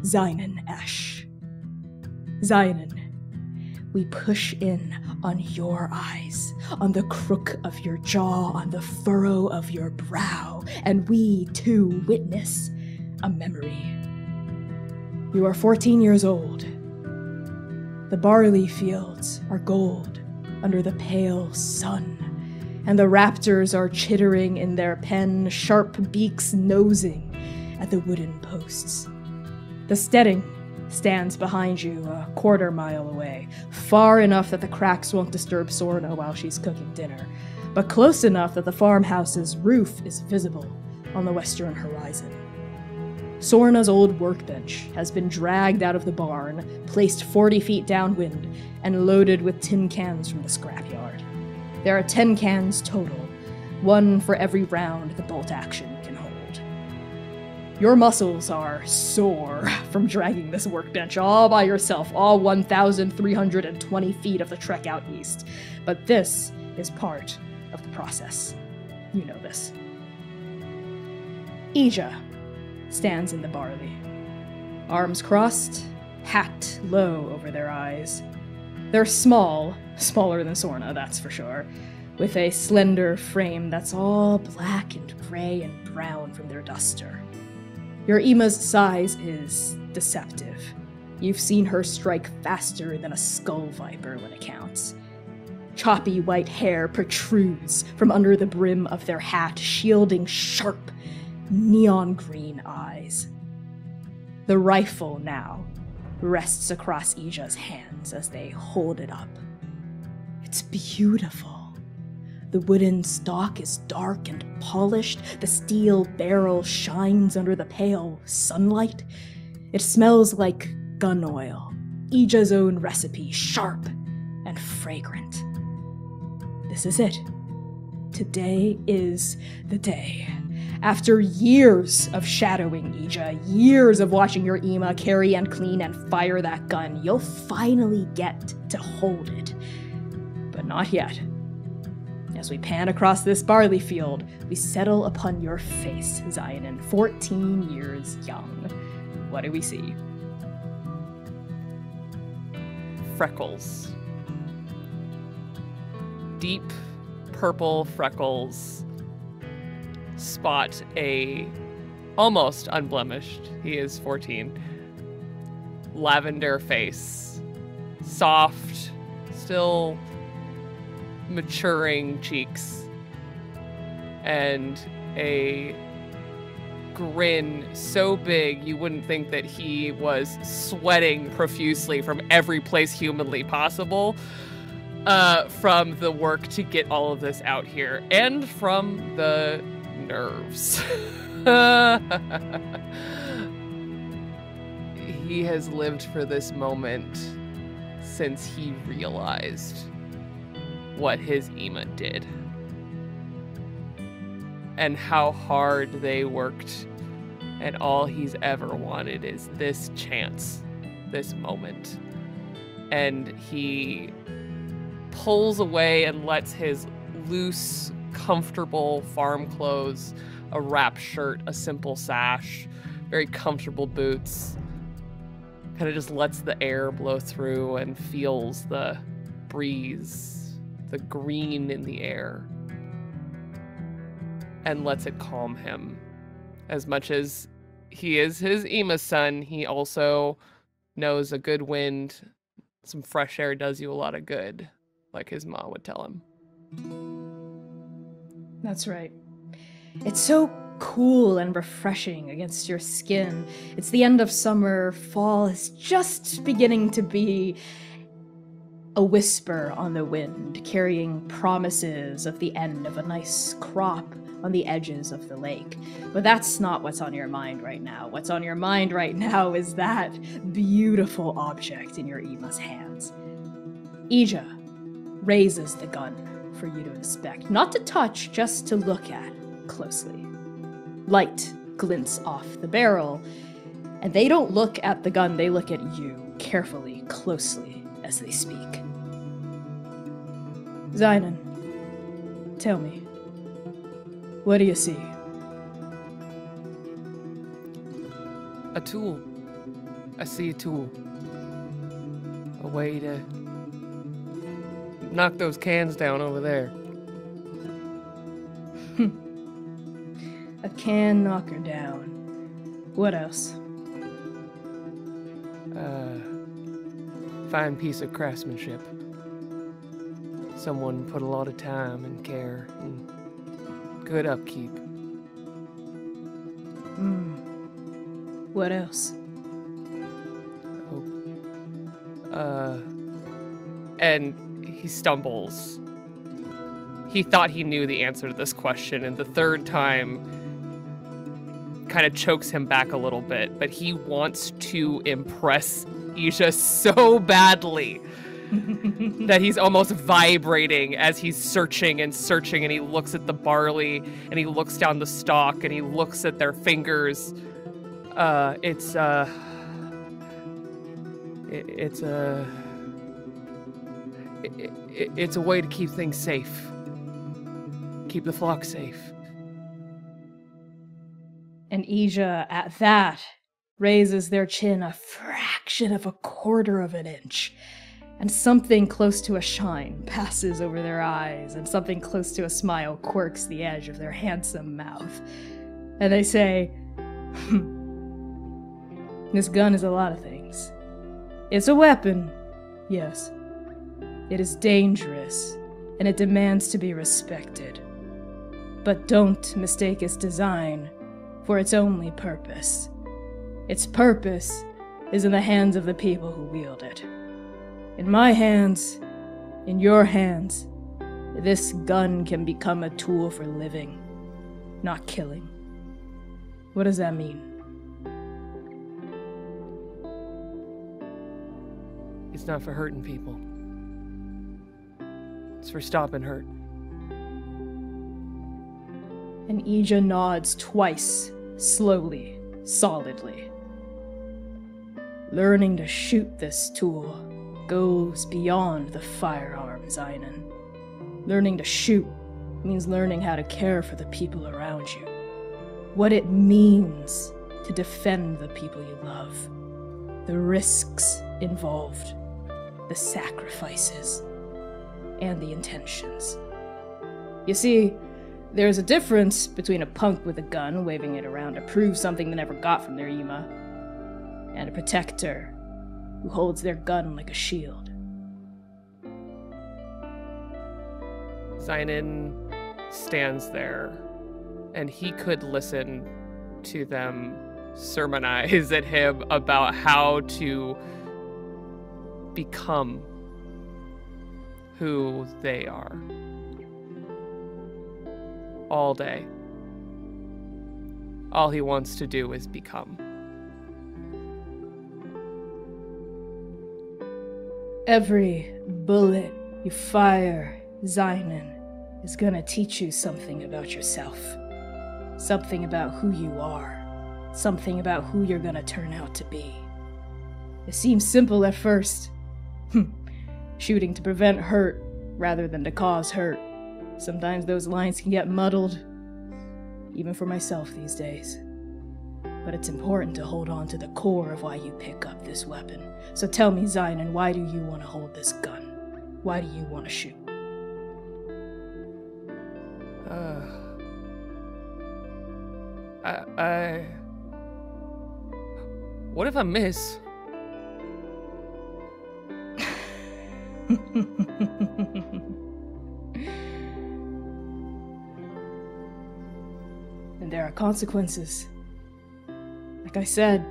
Xainan Ash. Xainan, we push in on your eyes, on the crook of your jaw, on the furrow of your brow, and we, too, witness a memory. You are 14 years old. The barley fields are gold under the pale sun, and the raptors are chittering in their pen, sharp beaks nosing at the wooden posts. The steading stands behind you a quarter-mile away, far enough that the cracks won't disturb Sorna while she's cooking dinner, but close enough that the farmhouse's roof is visible on the western horizon. Sorna's old workbench has been dragged out of the barn, placed 40 feet downwind, and loaded with tin cans from the scrapyard. There are 10 cans total, one for every round the bolt action can hold. Your muscles are sore from dragging this workbench all by yourself, all 1,320 feet of the trek out east. But this is part of the process. You know this. Ija stands in the barley. Arms crossed, hat low over their eyes. They're small, smaller than Sorna, that's for sure, with a slender frame that's all black and gray and brown from their duster. Your Ima's size is deceptive. You've seen her strike faster than a skull viper when it counts. Choppy white hair protrudes from under the brim of their hat, shielding sharp, neon green eyes. The rifle now rests across Ija's hands as they hold it up. It's beautiful. The wooden stock is dark and polished. The steel barrel shines under the pale sunlight. It smells like gun oil, Ija's own recipe, sharp and fragrant. This is it. Today is the day. After years of shadowing Ija, years of watching your Ima carry and clean and fire that gun, you'll finally get to hold it. But not yet. As we pan across this barley field, we settle upon your face, Xainan, 14 years young. What do we see? Freckles. Deep purple freckles spot a almost unblemished, he is 14, lavender face, soft, still maturing cheeks, and a grin so big you wouldn't think that he was sweating profusely from every place humanly possible, from the work to get all of this out here, and from the nerves. He has lived for this moment since he realized what his Ima did and how hard they worked, and all he's ever wanted is this chance, this moment. And he pulls away and lets his loose, comfortable farm clothes, a wrap shirt, a simple sash, very comfortable boots, kind of just lets the air blow through and feels the breeze, the green in the air, and lets it calm him. As much as he is his Ima's son, he also knows a good wind, some fresh air does you a lot of good, like his mom would tell him. That's right. It's so cool and refreshing against your skin. It's the end of summer, fall is just beginning to be a whisper on the wind, carrying promises of the end of a nice crop on the edges of the lake. But that's not what's on your mind right now. What's on your mind right now is that beautiful object in your Ima's hands. Ija raises the gun for you to inspect, not to touch, just to look at closely. Light glints off the barrel, and they don't look at the gun, they look at you carefully, closely, as they speak. Xainan, tell me, what do you see? A tool. I see a tool. A way to knock those cans down over there. A can knocker down. What else? Fine piece of craftsmanship. Someone put a lot of time and care and good upkeep. What else? And he stumbles. He thought he knew the answer to this question, and the third time kind of chokes him back a little bit, but he wants to impress Ija so badly that he's almost vibrating as he's searching and searching, and he looks at the barley and he looks down the stalk and he looks at their fingers. It's a way to keep things safe. Keep the flock safe. And Ija, at that, raises their chin a fraction of a quarter of an inch, and something close to a shine passes over their eyes, and something close to a smile quirks the edge of their handsome mouth. And they say, this gun is a lot of things. It's a weapon, yes. It is dangerous, and it demands to be respected. But don't mistake its design for its only purpose. Its purpose is in the hands of the people who wield it. In my hands, in your hands, this gun can become a tool for living, not killing. What does that mean? It's not for hurting people. It's for stopping hurt. And Ija nods twice, slowly, solidly. Learning to shoot this tool goes beyond the firearm, Xainan. Learning to shoot means learning how to care for the people around you. What it means to defend the people you love. The risks involved. The sacrifices. And the intentions. You see, there's a difference between a punk with a gun waving it around to prove something they never got from their Yima, and a protector who holds their gun like a shield. Xainan stands there, and he could listen to them sermonize at him about how to become who they are. All day. All he wants to do is become. Every bullet you fire, Xainan, is gonna teach you something about yourself. Something about who you are. Something about who you're gonna turn out to be. It seems simple at first. Shooting to prevent hurt rather than to cause hurt. Sometimes those lines can get muddled, even for myself these days. But it's important to hold on to the core of why you pick up this weapon. So tell me, Xainan, why do you want to hold this gun? Why do you want to shoot? What if I miss? And there are consequences. Like I said,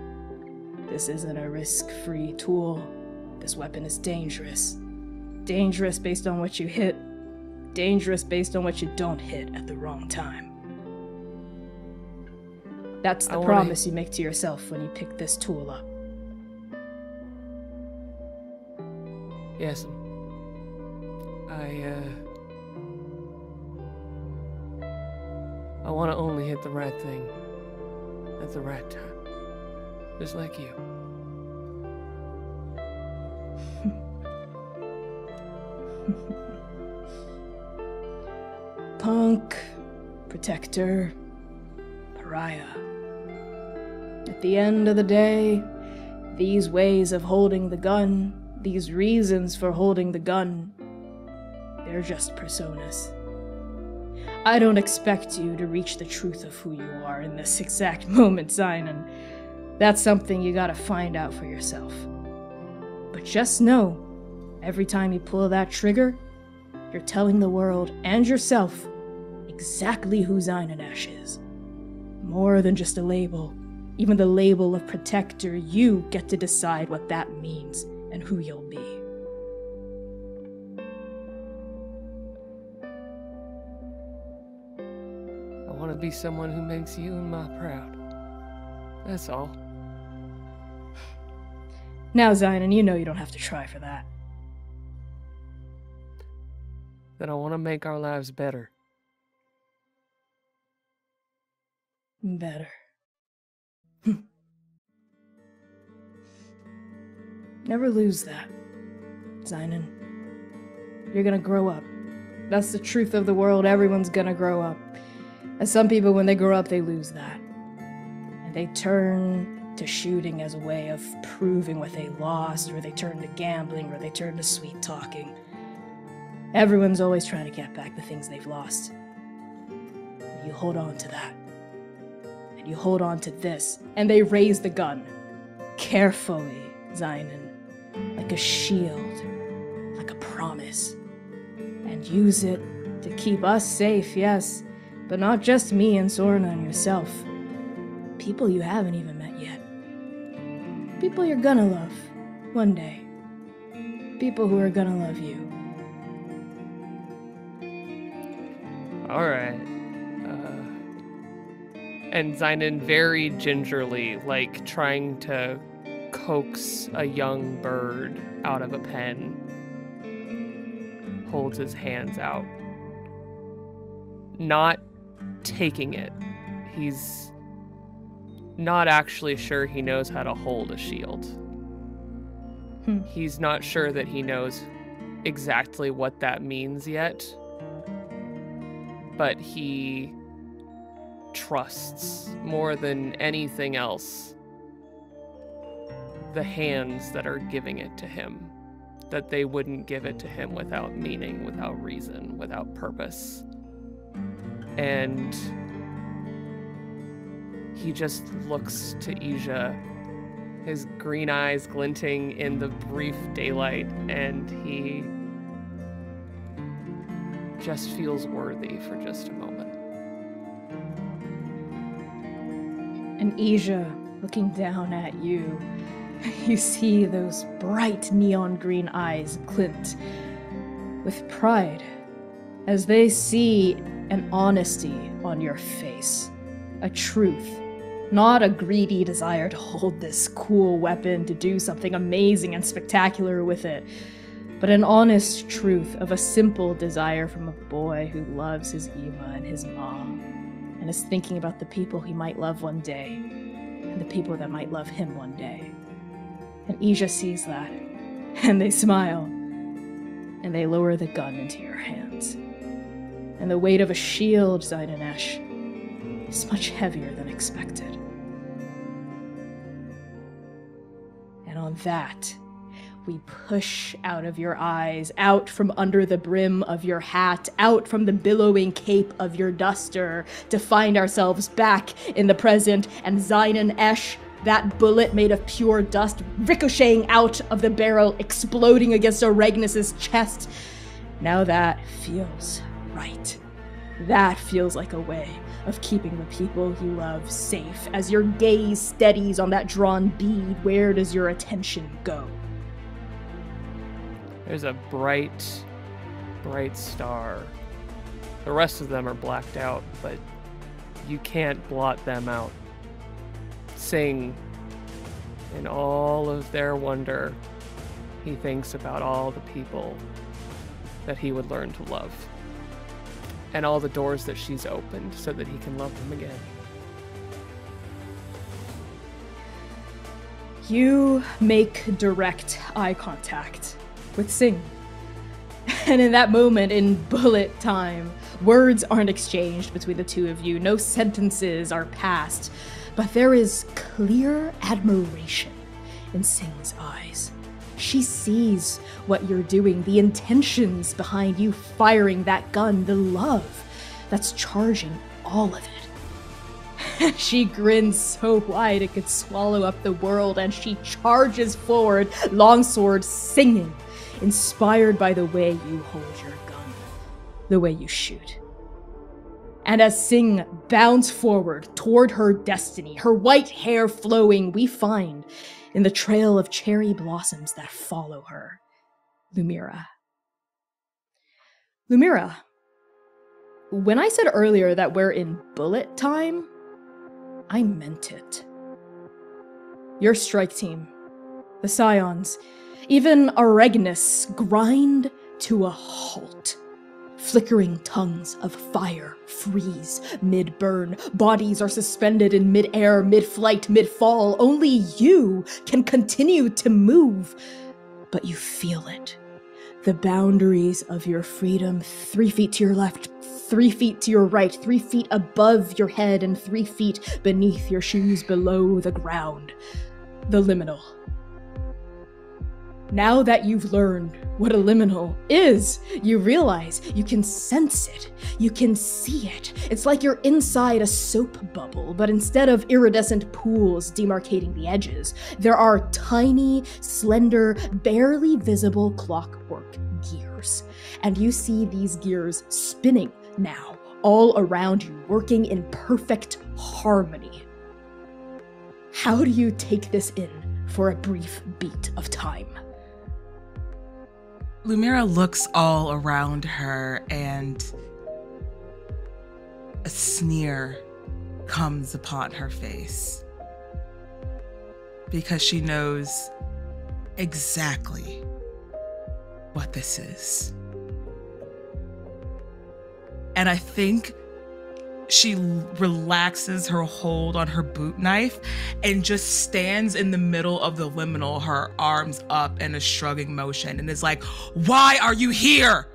this isn't a risk-free tool. This weapon is dangerous. Dangerous based on what you hit. Dangerous based on what you don't hit at the wrong time. That's the promise you make to yourself when you pick this tool up. Yes. I want to only hit the right thing at the right time. Just like you. Punk, protector, pariah. At the end of the day, these ways of holding the gun, these reasons for holding the gun, they're just personas. I don't expect you to reach the truth of who you are in this exact moment, Xainan. That's something you gotta find out for yourself. But just know, every time you pull that trigger, you're telling the world and yourself exactly who Xainan Ash is. More than just a label. Even the label of protector, you get to decide what that means and who you'll be. I want to be someone who makes you and Ma proud. That's all. Now, Xainan, you know you don't have to try for that. Then I want to make our lives better. Better. Never lose that, Xainan. You're gonna grow up. That's the truth of the world. Everyone's gonna grow up. And some people, when they grow up, they lose that. And they turn to shooting as a way of proving what they lost, or they turn to gambling, or they turn to sweet talking. Everyone's always trying to get back the things they've lost. And you hold on to that. And you hold on to this. And they raise the gun. Carefully, Xainan. Like a shield. Like a promise. And use it to keep us safe, yes. But not just me and Sorna and yourself. People you haven't even met yet. People you're gonna love. One day. People who are gonna love you. Alright. And Xainan very gingerly, like trying to coax a young bird out of a pen, holds his hands out. Not taking it. He's not actually sure he knows how to hold a shield. He's not sure that he knows exactly what that means yet. But he trusts more than anything else the hands that are giving it to him. That they wouldn't give it to him without meaning, without reason, without purpose. And he just looks to Ija, his green eyes glinting in the brief daylight, and he just feels worthy for just a moment. And Ija, looking down at you, you see those bright neon green eyes glint with pride as they see an honesty on your face, a truth, not a greedy desire to hold this cool weapon to do something amazing and spectacular with it, but an honest truth of a simple desire from a boy who loves his Ema and his mom, and is thinking about the people he might love one day, and the people that might love him one day. And Ija sees that, and they smile, and they lower the gun into your hands. And the weight of a shield, Xainan, is much heavier than expected. And on that, we push out of your eyes, out from under the brim of your hat, out from the billowing cape of your duster, to find ourselves back in the present, and Xainan Esh, that bullet made of pure dust, ricocheting out of the barrel, exploding against Auregnis' chest. Now that feels right. That feels like a way of keeping the people you love safe. As your gaze steadies on that drawn bead, where does your attention go? There's a bright, bright star. The rest of them are blacked out, but you can't blot them out. Sing, in all of their wonder, he thinks about all the people that he would learn to love. And all the doors that she's opened so that he can love them again. You make direct eye contact with Sing. And in that moment, in bullet time, words aren't exchanged between the two of you. No sentences are passed. But there is clear admiration in Sing's eyes. She sees what you're doing, the intentions behind you firing that gun, the love that's charging all of it. She grins so wide it could swallow up the world, and she charges forward, longsword singing, inspired by the way you hold your gun, the way you shoot. And as Sing bounds forward toward her destiny, her white hair flowing, we find, in the trail of cherry blossoms that follow her, Lumièra. Lumièra, when I said earlier that we're in bullet time, I meant it. Your strike team, the Scions, even Auregnis, grind to a halt. Flickering tongues of fire freeze mid-burn. Bodies are suspended in mid-air, mid-flight, mid-fall. Only you can continue to move. But you feel it. the boundaries of your freedom, 3 feet to your left, 3 feet to your right, 3 feet above your head, and 3 feet beneath your shoes below the ground. The liminal. Now that you've learned what a liminal is, you realize you can sense it. You can see it. It's like you're inside a soap bubble, but instead of iridescent pools demarcating the edges, there are tiny, slender, barely visible clockwork gears. And you see these gears spinning now, all around you, working in perfect harmony. How do you take this in for a brief beat of time? Lumièra looks all around her and a sneer comes upon her face because she knows exactly what this is. And I think she relaxes her hold on her boot knife and just stands in the middle of the liminal, her arms up in a shrugging motion, and is like, "Why are you here?"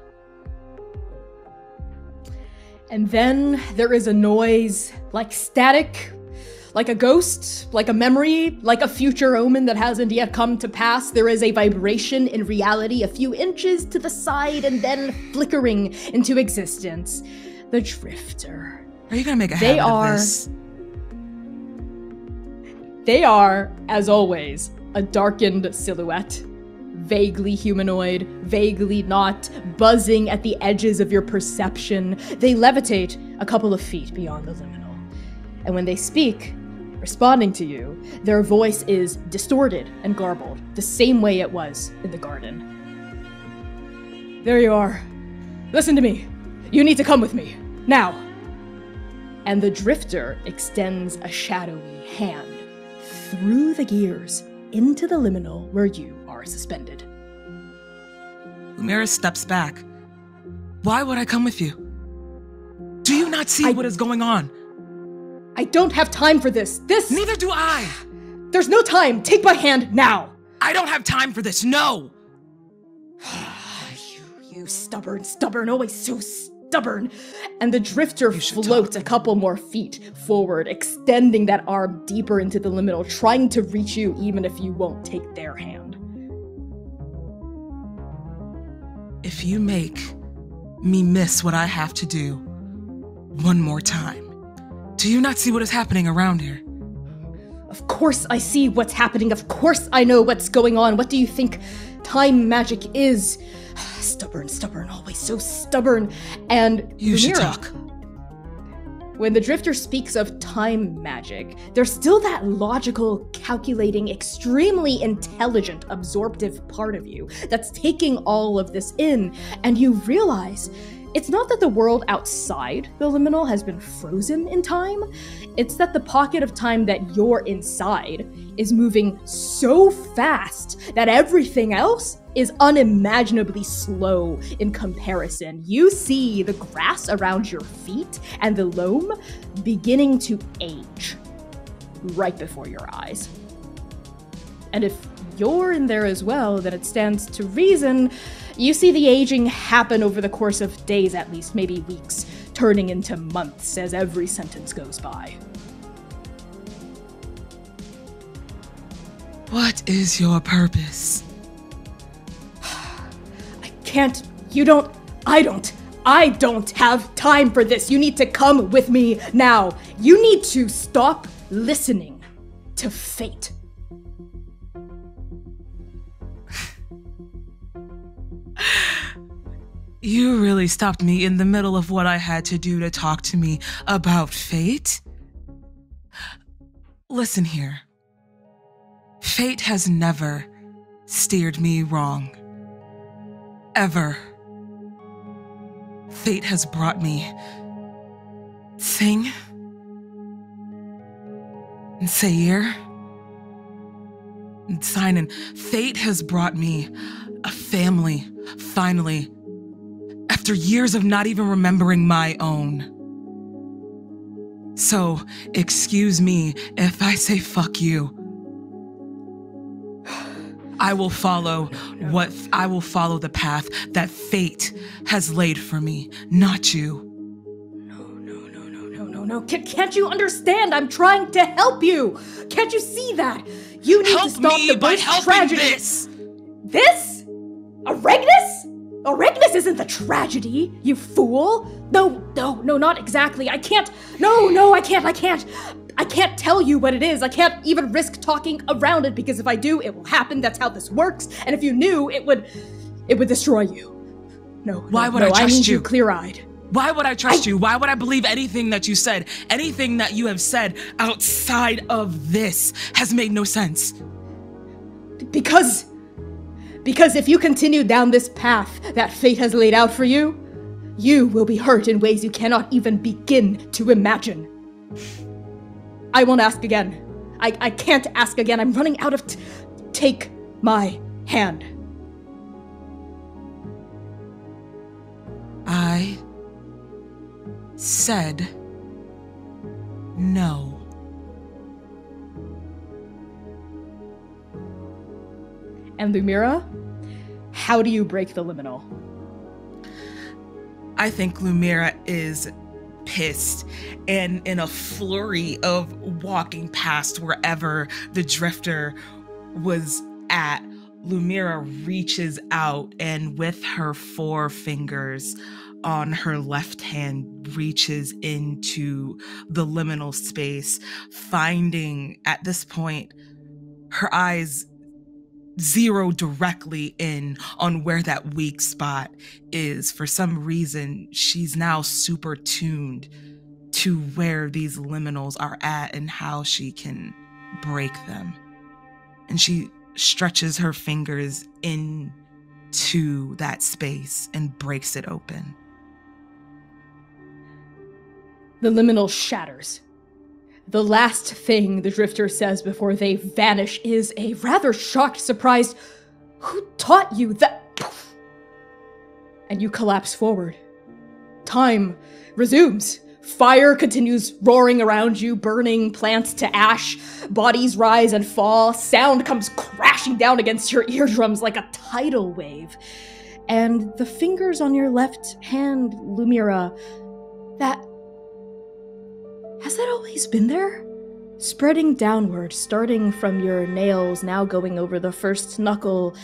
And then there is a noise like static, like a ghost, like a memory, like a future omen that hasn't yet come to pass. There is a vibration in reality a few inches to the side and then flickering into existence. The Drifter. Are you gonna make a habit of this? They are, as always, a darkened silhouette. Vaguely humanoid, vaguely not, buzzing at the edges of your perception. They levitate a couple of feet beyond the liminal. And when they speak, responding to you, their voice is distorted and garbled, the same way it was in the garden. There you are. Listen to me. You need to come with me. Now. And the Drifter extends a shadowy hand through the gears into the liminal where you are suspended. Lumièra steps back. Why would I come with you? Do you not see what is going on? I don't have time for this. Neither do I. There's no time. Take my hand now. I don't have time for this. No. You stubborn, always so stubborn. And the Drifter floats a couple more feet forward, extending that arm deeper into the liminal, trying to reach you even if you won't take their hand. If you make me miss what I have to do one more time, do you not see what is happening around here? Of course I see what's happening. Of course I know what's going on. What do you think time magic is? Stubborn, always so stubborn. And you should Lumièra, talk. When the Drifter speaks of time magic, there's still that logical, calculating, extremely intelligent, absorptive part of you that's taking all of this in, and you realize it's not that the world outside the liminal has been frozen in time, it's that the pocket of time that you're inside is moving so fast that everything else is unimaginably slow in comparison. You see the grass around your feet and the loam beginning to age right before your eyes. And if you're in there as well, then it stands to reason you see the aging happen over the course of days at least, maybe weeks, turning into months as every sentence goes by. What is your purpose? I don't have time for this. You need to come with me now. You need to stop listening to fate. You really stopped me in the middle of what I had to do to talk to me about fate? Listen here. Fate has never steered me wrong. Ever. Fate has brought me Sing and Seir and Xainan. Fate has brought me a family, finally, after years of not even remembering my own. So, excuse me if I say fuck you. I will follow I will follow the path that fate has laid for me, not you. No. Can't you understand? I'm trying to help you. Can't you see that? You need to stop the birth tragedy. This? Auregnis? Auregnis isn't the tragedy, you fool. No, not exactly. I can't. No, I can't. I can't tell you what it is. I can't even risk talking around it, because if I do, it will happen. That's how this works. And if you knew, it would destroy you. Why would I trust I need you? Clear-eyed. Why would I trust you? Why would I believe anything that you said? Anything that you have said outside of this has made no sense. Because if you continue down this path that fate has laid out for you, you will be hurt in ways you cannot even begin to imagine. I won't ask again. I can't ask again. I'm running out of take my hand. I said no. And Lumièra, how do you break the liminal? I think Lumièra is pissed, and in a flurry of walking past wherever the drifter was at, Lumièra reaches out and with her 4 fingers on her left hand reaches into the liminal space, finding at this point her eyes zero directly in on where that weak spot is. For some reason, she's now super tuned to where these liminals are at and how she can break them. And she stretches her fingers into that space and breaks it open. The liminal shatters. The last thing the drifter says before they vanish is a rather shocked, surprised, "Who taught you that?" Poof. And you collapse forward. Time resumes. Fire continues roaring around you, burning plants to ash. Bodies rise and fall. Sound comes crashing down against your eardrums like a tidal wave. And the fingers on your left hand, Lumièra, has that always been there? Spreading downward, starting from your nails, now going over the first knuckle,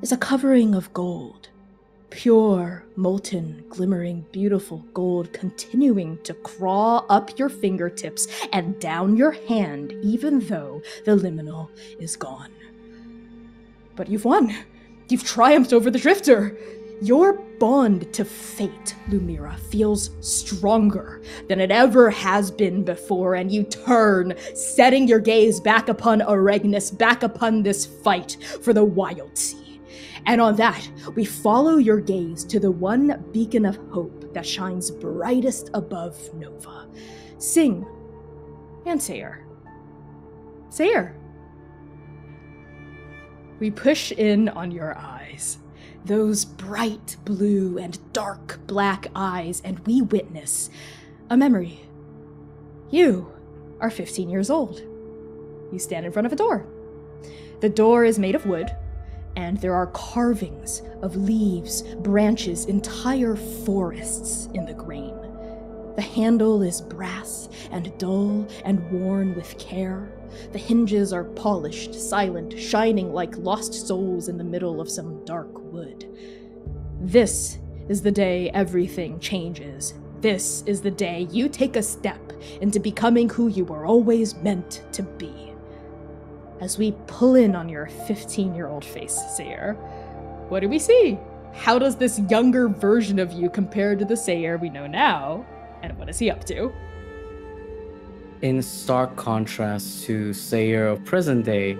is a covering of gold. Pure, molten, glimmering, beautiful gold continuing to crawl up your fingertips and down your hand, even though the liminal is gone. But you've won. You've triumphed over the drifter. Your bond to fate, Lumièra, feels stronger than it ever has been before, and you turn, setting your gaze back upon Auregnis, back upon this fight for the Wild Sea. And on that, we follow your gaze to the one beacon of hope that shines brightest above Nova. Sing and Seir. Seir. We push in on your eyes. Those bright blue and dark black eyes, and we witness a memory. You are 15 years old. You stand in front of a door. The door is made of wood, and there are carvings of leaves, branches, entire forests in the grain. The handle is brass and dull and worn with care. The hinges are polished, silent, shining like lost souls in the middle of some dark wood. This is the day everything changes. This is the day you take a step into becoming who you were always meant to be. As we pull in on your 15-year-old face, Seir, what do we see? How does this younger version of you compare to the Seir we know now? And what is he up to? In stark contrast to Seir of present day,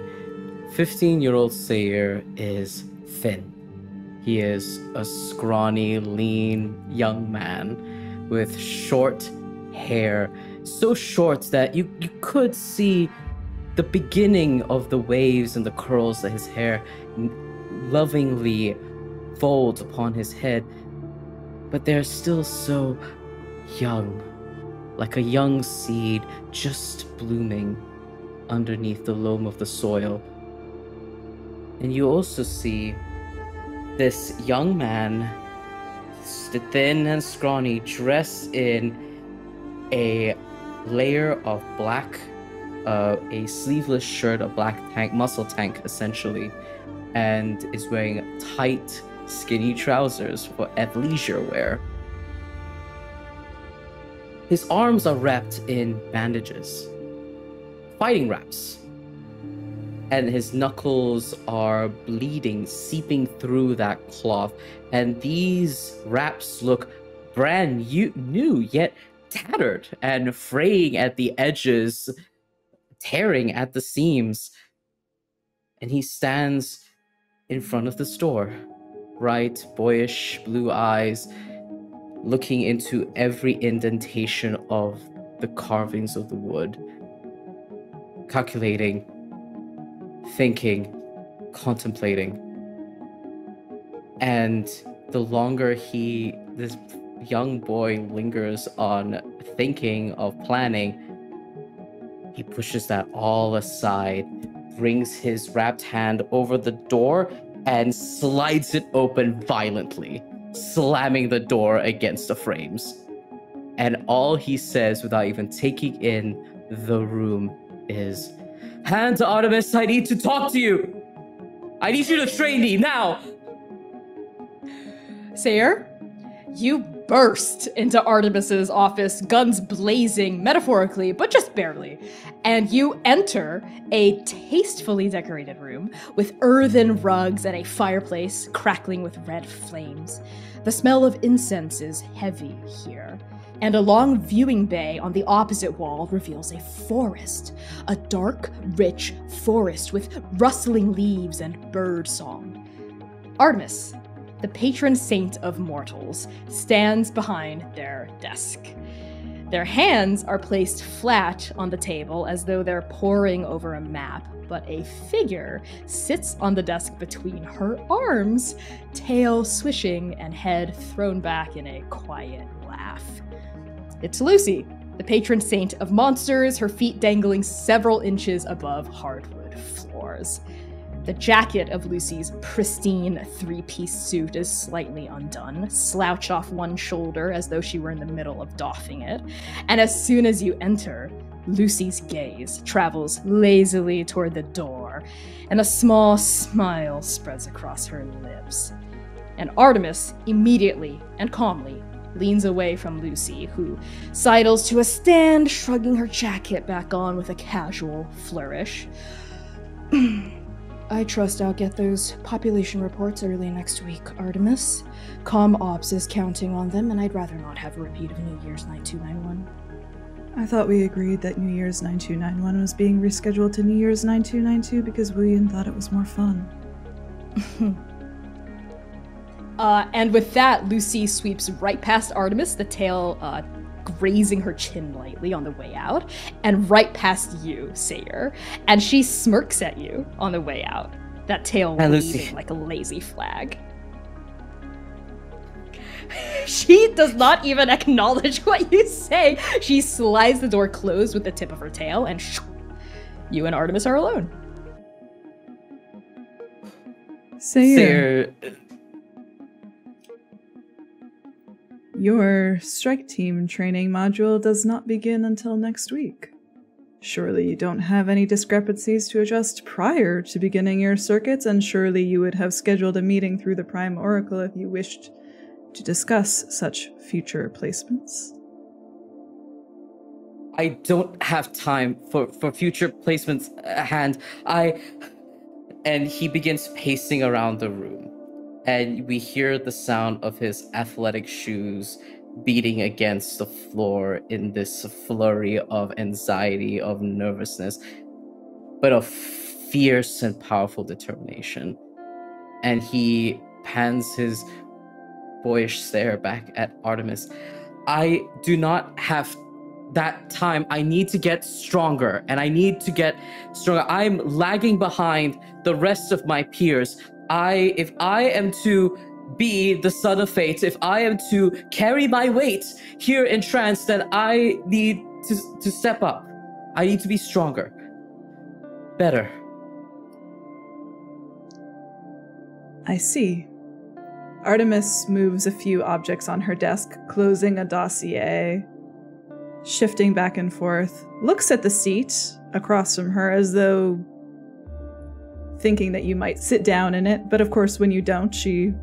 15-year-old Seir is thin. He is a scrawny, lean young man with short hair, so short that you could see the beginning of the waves and the curls that his hair lovingly folds upon his head, but they're still so young. Like a young seed just blooming underneath the loam of the soil. And you also see this young man, thin and scrawny, dressed in a layer of black, a sleeveless shirt, a black tank, muscle tank essentially, and is wearing tight, skinny trousers for athleisure wear. His arms are wrapped in bandages, fighting wraps, and his knuckles are bleeding, seeping through that cloth, and these wraps look brand new, yet tattered and fraying at the edges, tearing at the seams. And he stands in front of the store, bright, boyish blue eyes, looking into every indentation of the carvings of the wood, calculating, thinking, contemplating. And the longer this young boy lingers on thinking of planning, he pushes that all aside, brings his wrapped hand over the door and slides it open violently, slamming the door against the frames. And all he says, without even taking in the room, is, "Hand to Artemis, I need to talk to you! I need you to train me, now!" Seir, you burst into Artemis's office, guns blazing, metaphorically, but just barely. And you enter a tastefully decorated room with earthen rugs and a fireplace crackling with red flames. The smell of incense is heavy here, and a long viewing bay on the opposite wall reveals a forest, a dark, rich forest with rustling leaves and bird song. Artemis, the patron saint of mortals, stands behind their desk. Their hands are placed flat on the table as though they're poring over a map, but a figure sits on the desk between her arms, tail swishing and head thrown back in a quiet laugh. It's Lucy, the patron saint of monsters, her feet dangling several inches above hardwood floors. The jacket of Lucy's pristine three-piece suit is slightly undone, slouched off one shoulder as though she were in the middle of doffing it. And as soon as you enter, Lucy's gaze travels lazily toward the door, and a small smile spreads across her lips. And Artemis immediately and calmly leans away from Lucy, who sidles to a stand, shrugging her jacket back on with a casual flourish. I trust I'll get those population reports early next week, Artemis. Comm Ops is counting on them, and I'd rather not have a repeat of New Year's 9291. I thought we agreed that New Year's 9291 was being rescheduled to New Year's 9292 because William thought it was more fun. And with that, Lucy sweeps right past Artemis, the tail grazing her chin lightly on the way out, and right past you, Seir. And she smirks at you on the way out, that tail waving like a lazy flag. She does not even acknowledge what you say. She slides the door closed with the tip of her tail, and you and Artemis are alone. Seir. Your strike team training module does not begin until next week. Surely you don't have any discrepancies to adjust prior to beginning your circuits, and surely you would have scheduled a meeting through the Prime Oracle if you wished to discuss such future placements. I don't have time for future placements at hand. And he begins pacing around the room. And we hear the sound of his athletic shoes beating against the floor in this flurry of anxiety, of nervousness, but of fierce and powerful determination. And he pans his boyish stare back at Artemis. I do not have that time. I need to get stronger, and I need to get stronger. I'm lagging behind the rest of my peers. If I am to be the son of fate, if I am to carry my weight here in trance, then I need to step up. I need to be stronger, better. I see. Artemis moves a few objects on her desk, closing a dossier, shifting back and forth, looks at the seat across from her as though thinking that you might sit down in it, but of course when you don't, she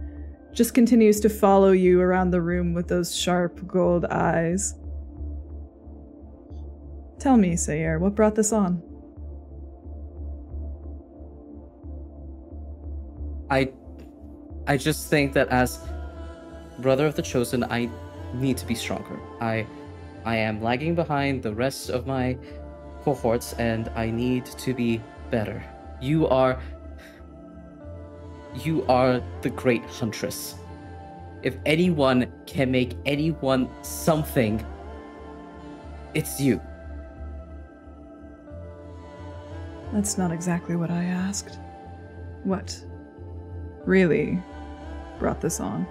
just continues to follow you around the room with those sharp gold eyes. Tell me, Seir, what brought this on? I just think that as brother of the chosen, I need to be stronger. I am lagging behind the rest of my cohorts, and I need to be better. You are the great huntress. If anyone can make anyone something, it's you. That's not exactly what I asked. What really brought this on?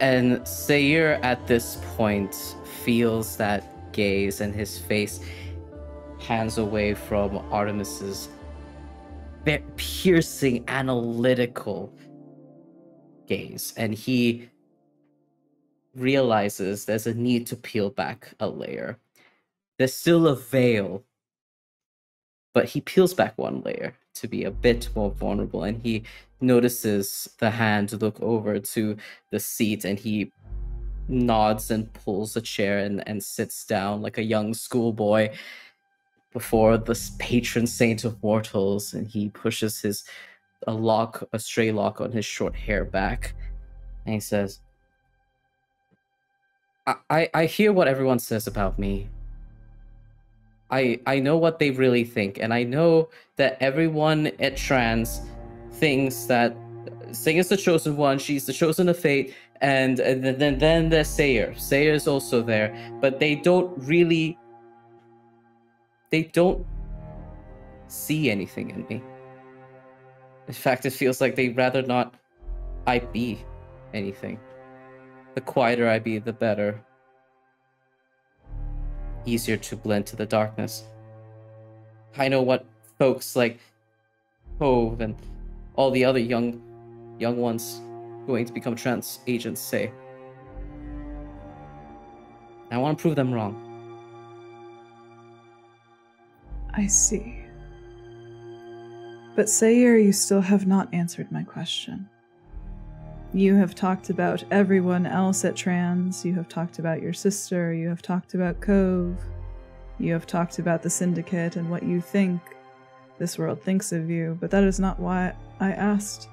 And Seir at this point feels that gaze, and his face hands away from Artemis's piercing, analytical gaze, and he realizes there's a need to peel back a layer. There's still a veil, but he peels back one layer to be a bit more vulnerable, and he notices the hand look over to the seat, and he nods and pulls a chair and sits down like a young schoolboy before this patron saint of mortals, and he pushes a stray lock on his short hair back, and he says, I hear what everyone says about me. I know what they really think, and I know that everyone at Trans thinks that Sing is the chosen one, she's the chosen of fate, and then there's Seir. Seir is also there, but they don't see anything in me. In fact, it feels like they'd rather not I be anything. The quieter I be, the better. Easier to blend to the darkness. I know what folks like Hove and all the other young ones going to become trans agents say. I want to prove them wrong. I see. But Seir, you still have not answered my question. You have talked about everyone else at Trans, you have talked about your sister, you have talked about Cove, you have talked about the Syndicate and what you think this world thinks of you, but that is not why I asked.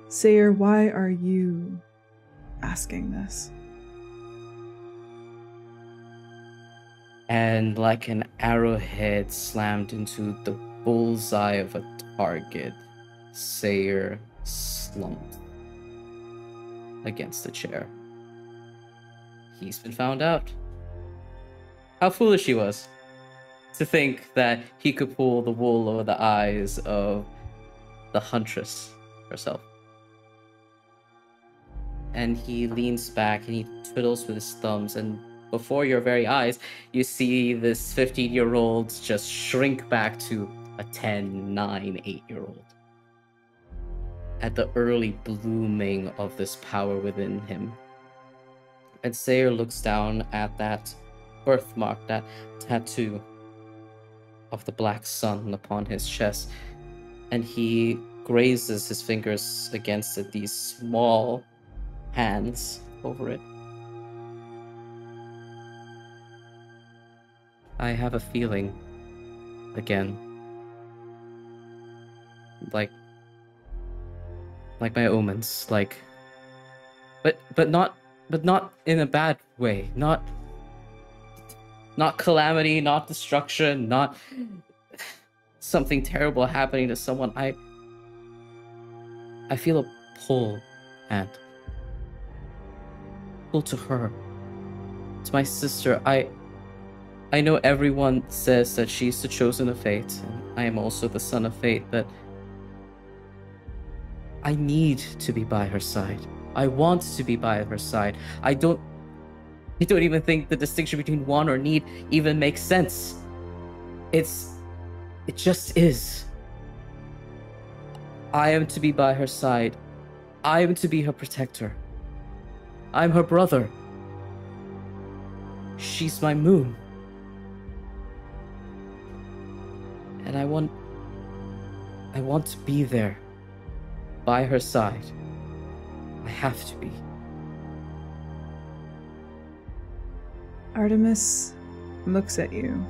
Seir, why are you asking this? And like an arrowhead slammed into the bullseye of a target, Seir slumped against the chair. He's been found out. How foolish he was to think that he could pull the wool over the eyes of the huntress herself. And he leans back and he twiddles with his thumbs, and before your very eyes, you see this 15-year-old just shrink back to a 10, 9, 8-year-old. At the early blooming of this power within him. And Seir looks down at that birthmark, that tattoo of the black sun upon his chest, and he grazes his fingers against it, these small hands over it. I have a feeling again, like my omens, but not in a bad way, not calamity, not destruction, not something terrible happening to someone. I feel a pull to her, to my sister. I know everyone says that she's the chosen of fate, and I am also the son of fate, but I need to be by her side. I want to be by her side. I don't even think the distinction between want or need even makes sense. It just is. I am to be by her side. I am to be her protector. I'm her brother. She's my moon. And I want to be there, by her side. I have to be. Artemis looks at you.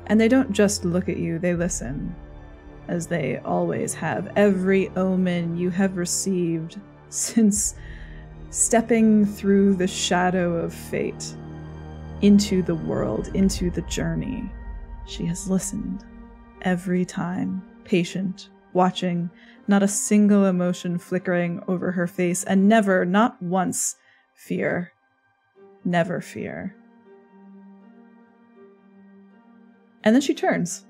And they don't just look at you, they listen, as they always have. Every omen you have received since stepping through the shadow of fate into the world, into the journey. She has listened every time, patient, watching, not a single emotion flickering over her face, and never, not once, fear. Never fear. And then she turns,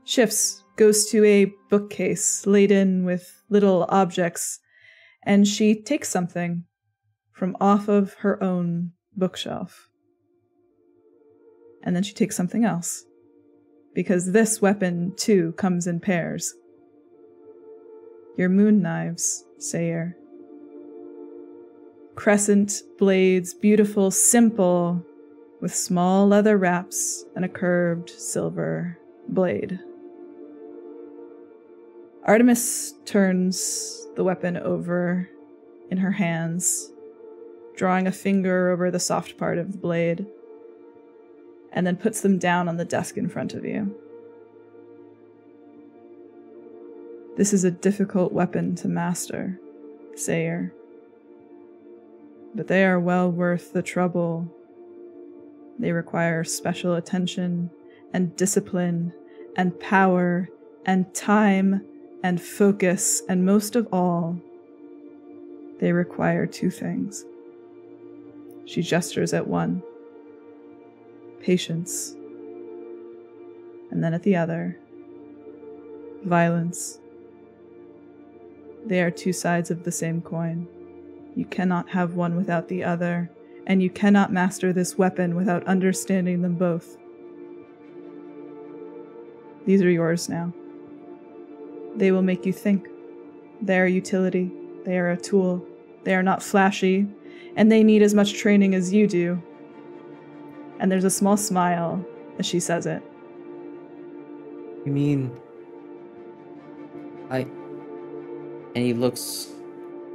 shifts, goes to a bookcase laden with little objects, and she takes something from off of her own bookshelf. And then she takes something else, because this weapon, too, comes in pairs. Your moon knives, Seir. Crescent blades, beautiful, simple, with small leather wraps and a curved silver blade. Artemis turns the weapon over in her hands, drawing a finger over the soft part of the blade, and then puts them down on the desk in front of you. This is a difficult weapon to master, Seir, but they are well worth the trouble. They require special attention and discipline and power and time and focus, and most of all, they require two things. She gestures at one. Patience. And then at the other. Violence. They are two sides of the same coin. You cannot have one without the other, and you cannot master this weapon without understanding them both. These are yours now. They will make you think. They are utility. They are a tool. They are not flashy, and they need as much training as you do. And there's a small smile as she says it. You mean... And he looks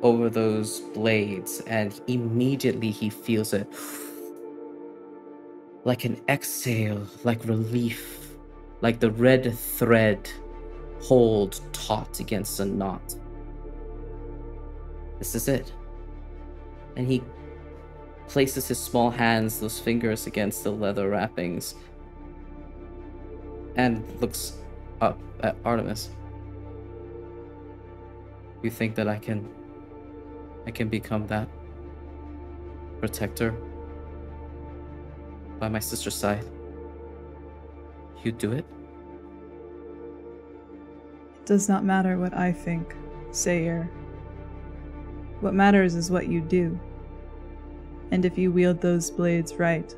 over those blades, and immediately he feels it. Like an exhale, like relief, like the red thread hold taut against a knot. This is it. And he places his small hands, those fingers, against the leather wrappings, and looks up at Artemis. You think that I can become that protector by my sister's side? You do it? It does not matter what I think, Seir. What matters is what you do. And if you wield those blades right,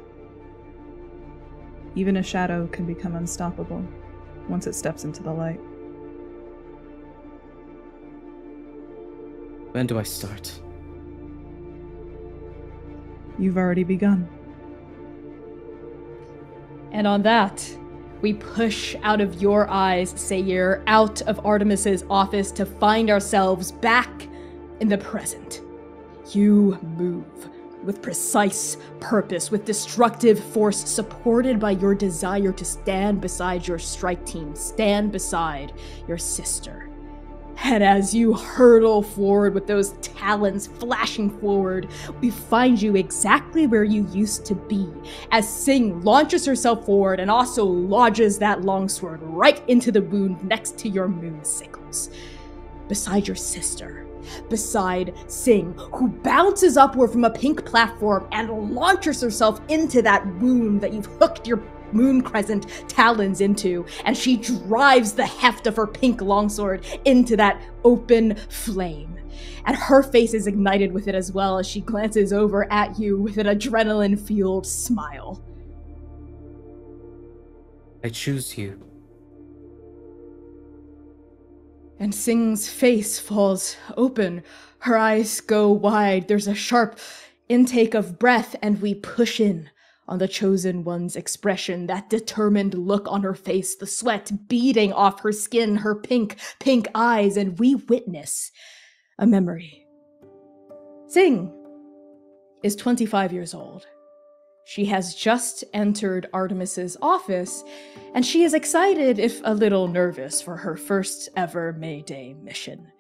even a shadow can become unstoppable once it steps into the light. When do I start? You've already begun. And on that, we push out of your eyes, Seir, out of Artemis's office to find ourselves back in the present. You move with precise purpose, with destructive force, supported by your desire to stand beside your strike team, stand beside your sister. And as you hurtle forward with those talons flashing forward, we find you exactly where you used to be, as Sing launches herself forward and also lodges that longsword right into the wound next to your moon sickles. Beside your sister. Beside Sing, who bounces upward from a pink platform and launches herself into that wound that you've hooked your moon crescent talons into, and she drives the heft of her pink longsword into that open flame. And her face is ignited with it as well as she glances over at you with an adrenaline-fueled smile. I choose you. And Sing's face falls open. Her eyes go wide. There's a sharp intake of breath, and we push in on the Chosen One's expression, that determined look on her face, the sweat beading off her skin, her pink eyes, and we witness a memory. Sing is 25 years old. She has just entered Artemis's office, and she is excited, if a little nervous, for her first ever May Day mission.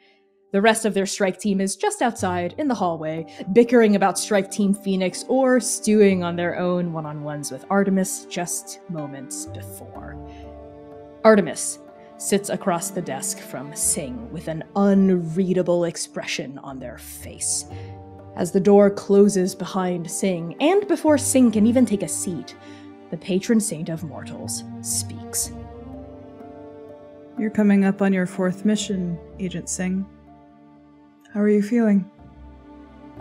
The rest of their strike team is just outside, in the hallway, bickering about Strike Team Phoenix or stewing on their own one-on-ones with Artemis just moments before. Artemis sits across the desk from Sing with an unreadable expression on their face. As the door closes behind Sing, and before Sing can even take a seat, the patron saint of mortals speaks. You're coming up on your 4th mission, Agent Sing. How are you feeling?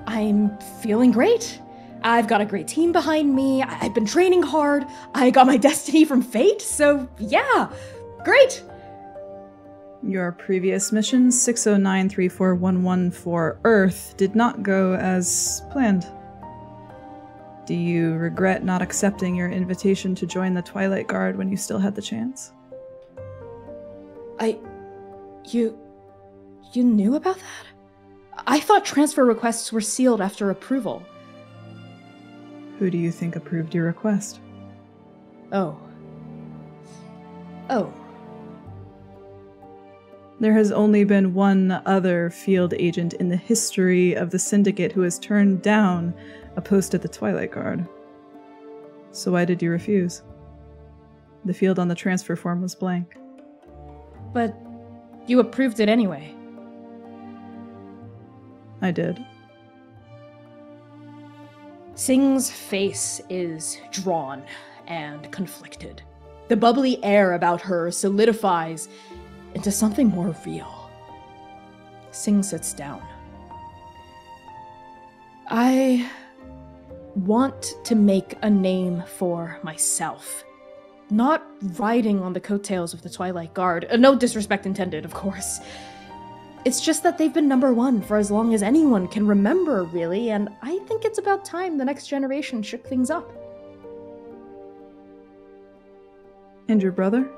I'm feeling great. I've got a great team behind me. I've been training hard. I got my destiny from fate, so yeah, great. Your previous mission, 609-34114 Earth, did not go as planned. Do you regret not accepting your invitation to join the Twilight Guard when you still had the chance? You knew about that? I thought transfer requests were sealed after approval. Who do you think approved your request? Oh. There has only been one other field agent in the history of the Syndicate who has turned down a post at the Twilight Guard. So why did you refuse? The field on the transfer form was blank. But you approved it anyway. I did. Sing's face is drawn and conflicted. The bubbly air about her solidifies into something more real. Sing sits down. I want to make a name for myself. Not riding on the coattails of the Twilight Guard. No disrespect intended, of course. It's just that they've been number 1 for as long as anyone can remember, really, and I think it's about time the next generation shook things up. And your brother?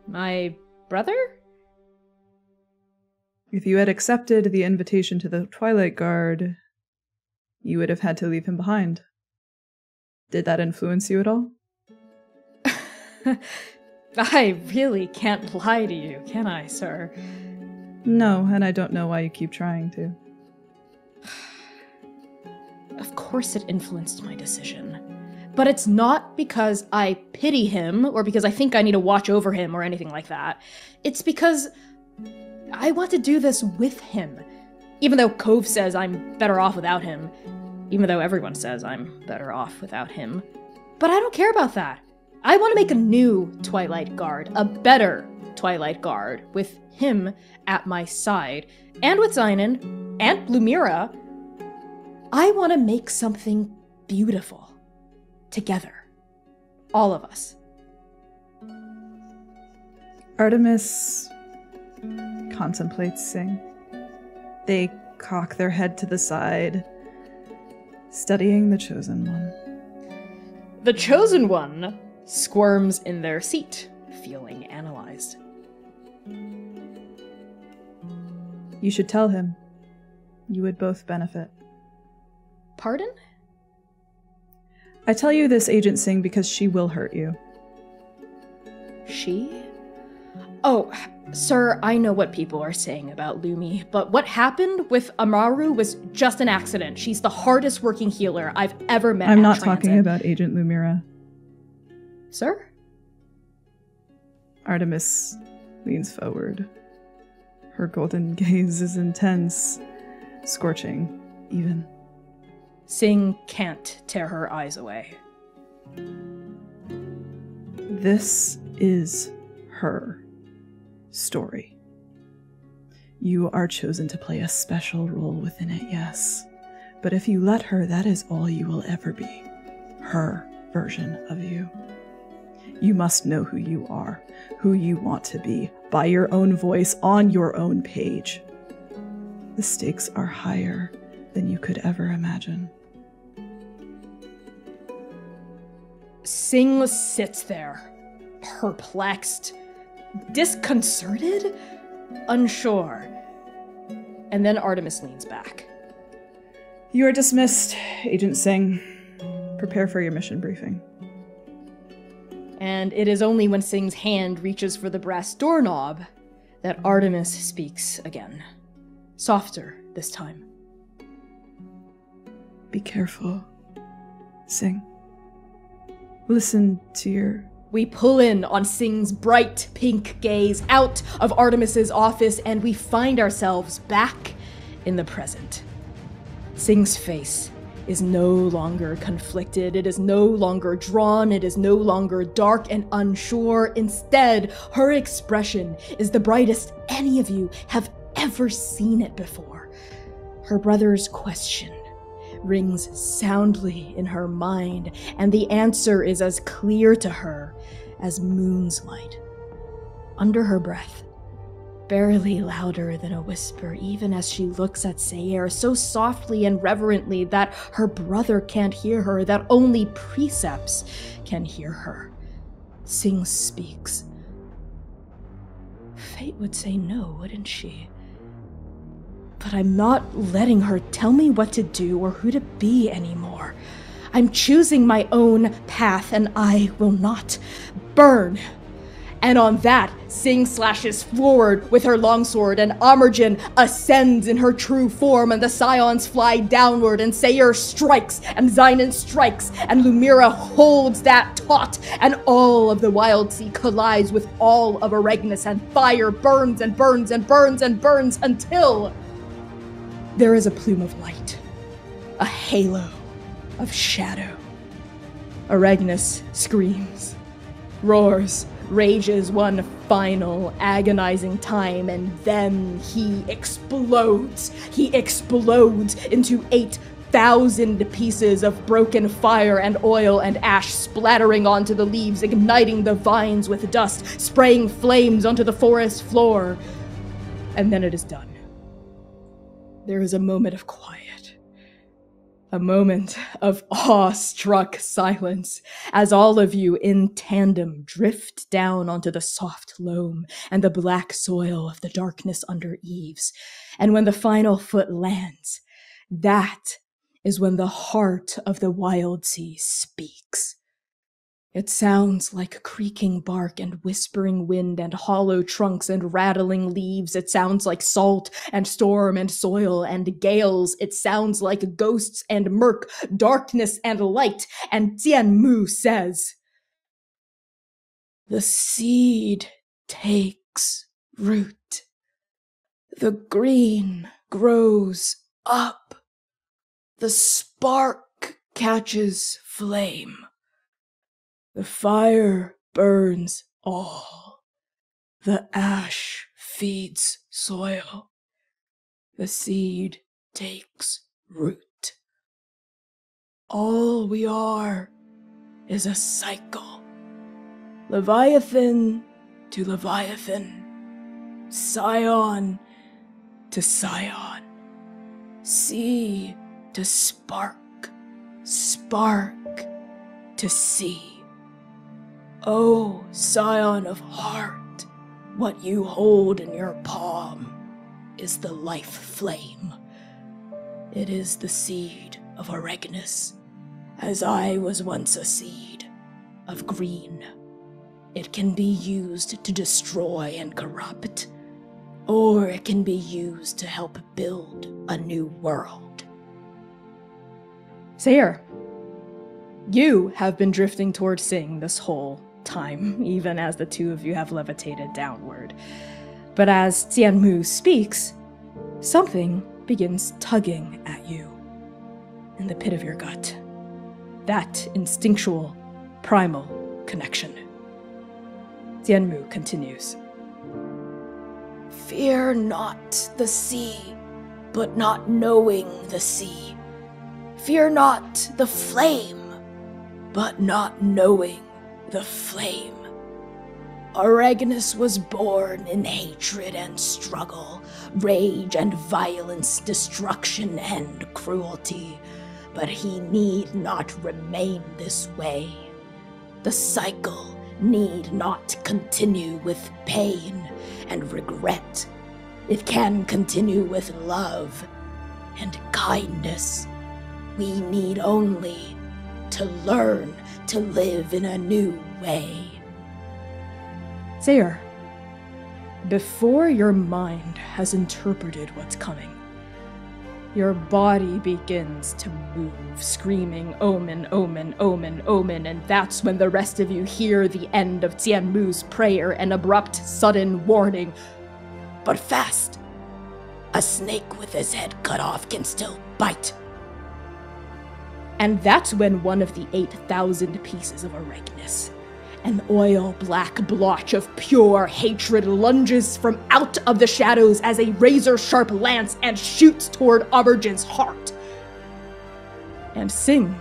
My brother? If you had accepted the invitation to the Twilight Guard, you would have had to leave him behind. Did that influence you at all? I really can't lie to you, can I, sir? No, and I don't know why you keep trying to. Of course it influenced my decision. But it's not because I pity him, or because I think I need to watch over him, or anything like that. It's because I want to do this with him. Even though Cove says I'm better off without him. Even though everyone says I'm better off without him. But I don't care about that. I want to make a new Twilight Guard, a better Twilight Guard, with him at my side, and with Xainan, and Lumièra. I want to make something beautiful. Together. All of us. Artemis contemplates Sing. They cock their head to the side, studying the Chosen One. The Chosen One squirms in their seat, feeling analyzed. You should tell him. You would both benefit. Pardon? I tell you this, Agent Sing, because she will hurt you. She? Oh, sir, I know what people are saying about Lumi, but what happened with Amaru was just an accident. She's the hardest working healer I've ever met. I'm not talking about Agent Lumièra. Sir? Artemis leans forward. Her golden gaze is intense, scorching, even. Sing can't tear her eyes away. This is her story. You are chosen to play a special role within it, yes. But if you let her, that is all you will ever be. Her version of you. You must know who you are, who you want to be, by your own voice, on your own page. The stakes are higher than you could ever imagine. Sing sits there, perplexed, disconcerted, unsure. And then Artemis leans back. You are dismissed, Agent Singh. Prepare for your mission briefing. And it is only when Singh's hand reaches for the brass doorknob that Artemis speaks again. Softer this time. Be careful, Singh. Listen to your... We pull in on Singh's bright pink gaze out of Artemis's office, and we find ourselves back in the present. Singh's face is no longer conflicted. It is no longer drawn. It is no longer dark and unsure. Instead, her expression is the brightest any of you have ever seen it before. Her brother's question rings soundly in her mind, and the answer is as clear to her as moon's light. Under her breath, barely louder than a whisper, even as she looks at Seir so softly and reverently that her brother can't hear her, that only precepts can hear her. Sing speaks. Fate would say no, wouldn't she? But I'm not letting her tell me what to do or who to be anymore. I'm choosing my own path, and I will not burn. And on that, Sing slashes forward with her longsword, and Amerjin ascends in her true form, and the scions fly downward, and Seir strikes, and Xainan strikes, and Lumièra holds that taut, and all of the Wild Sea collides with all of Auregnis, and fire burns and burns and burns and burns until there is a plume of light, a halo of shadow. Auregnis screams, roars, rages one final agonizing time, and then he explodes. He explodes into 8,000 pieces of broken fire and oil and ash splattering onto the leaves, igniting the vines with dust, spraying flames onto the forest floor. And then it is done. There is a moment of quiet. A moment of awe-struck silence as all of you in tandem drift down onto the soft loam and the black soil of the darkness under eaves. And when the final foot lands, that is when the heart of the Wild Sea speaks. It sounds like creaking bark and whispering wind and hollow trunks and rattling leaves. It sounds like salt and storm and soil and gales. It sounds like ghosts and murk, darkness and light. And Tianmu says, "The seed takes root. The green grows up. The spark catches flame. The fire burns all. The ash feeds soil. The seed takes root. All we are is a cycle. Leviathan to Leviathan. Scion to scion. Sea to spark. Spark to sea. Oh, scion of heart, what you hold in your palm is the life flame. It is the seed of Auregnis, as I was once a seed of green. It can be used to destroy and corrupt, or it can be used to help build a new world." Seir, you have been drifting toward Sing this whole time, even as the two of you have levitated downward. But as Tianmu speaks, something begins tugging at you in the pit of your gut. That instinctual, primal connection. Tianmu continues. "Fear not the sea, but not knowing the sea. Fear not the flame, but not knowing The flame. Auregnis was born in hatred and struggle, rage and violence, destruction and cruelty, but he need not remain this way. The cycle need not continue with pain and regret. It can continue with love and kindness. We need only to learn to live in a new way. Seir, before your mind has interpreted what's coming, your body begins to move, screaming, "Omen, omen, omen, omen," and that's when the rest of you hear the end of Tianmu's prayer, an abrupt, sudden warning. But fast! A snake with his head cut off can still bite. And that's when one of the 8,000 pieces of Auregnis, an oil-black blotch of pure hatred, lunges from out of the shadows as a razor-sharp lance and shoots toward Aubergin's heart. And Sing,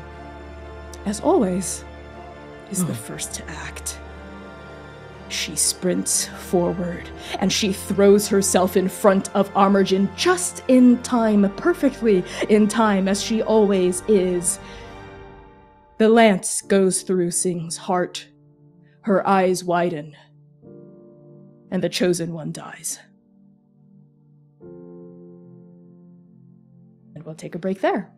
as always, is the first to act. She sprints forward, and she throws herself in front of Aubergin just in time, perfectly in time, as she always is. The lance goes through Sing's heart. Her eyes widen, and the Chosen One dies. And we'll take a break there.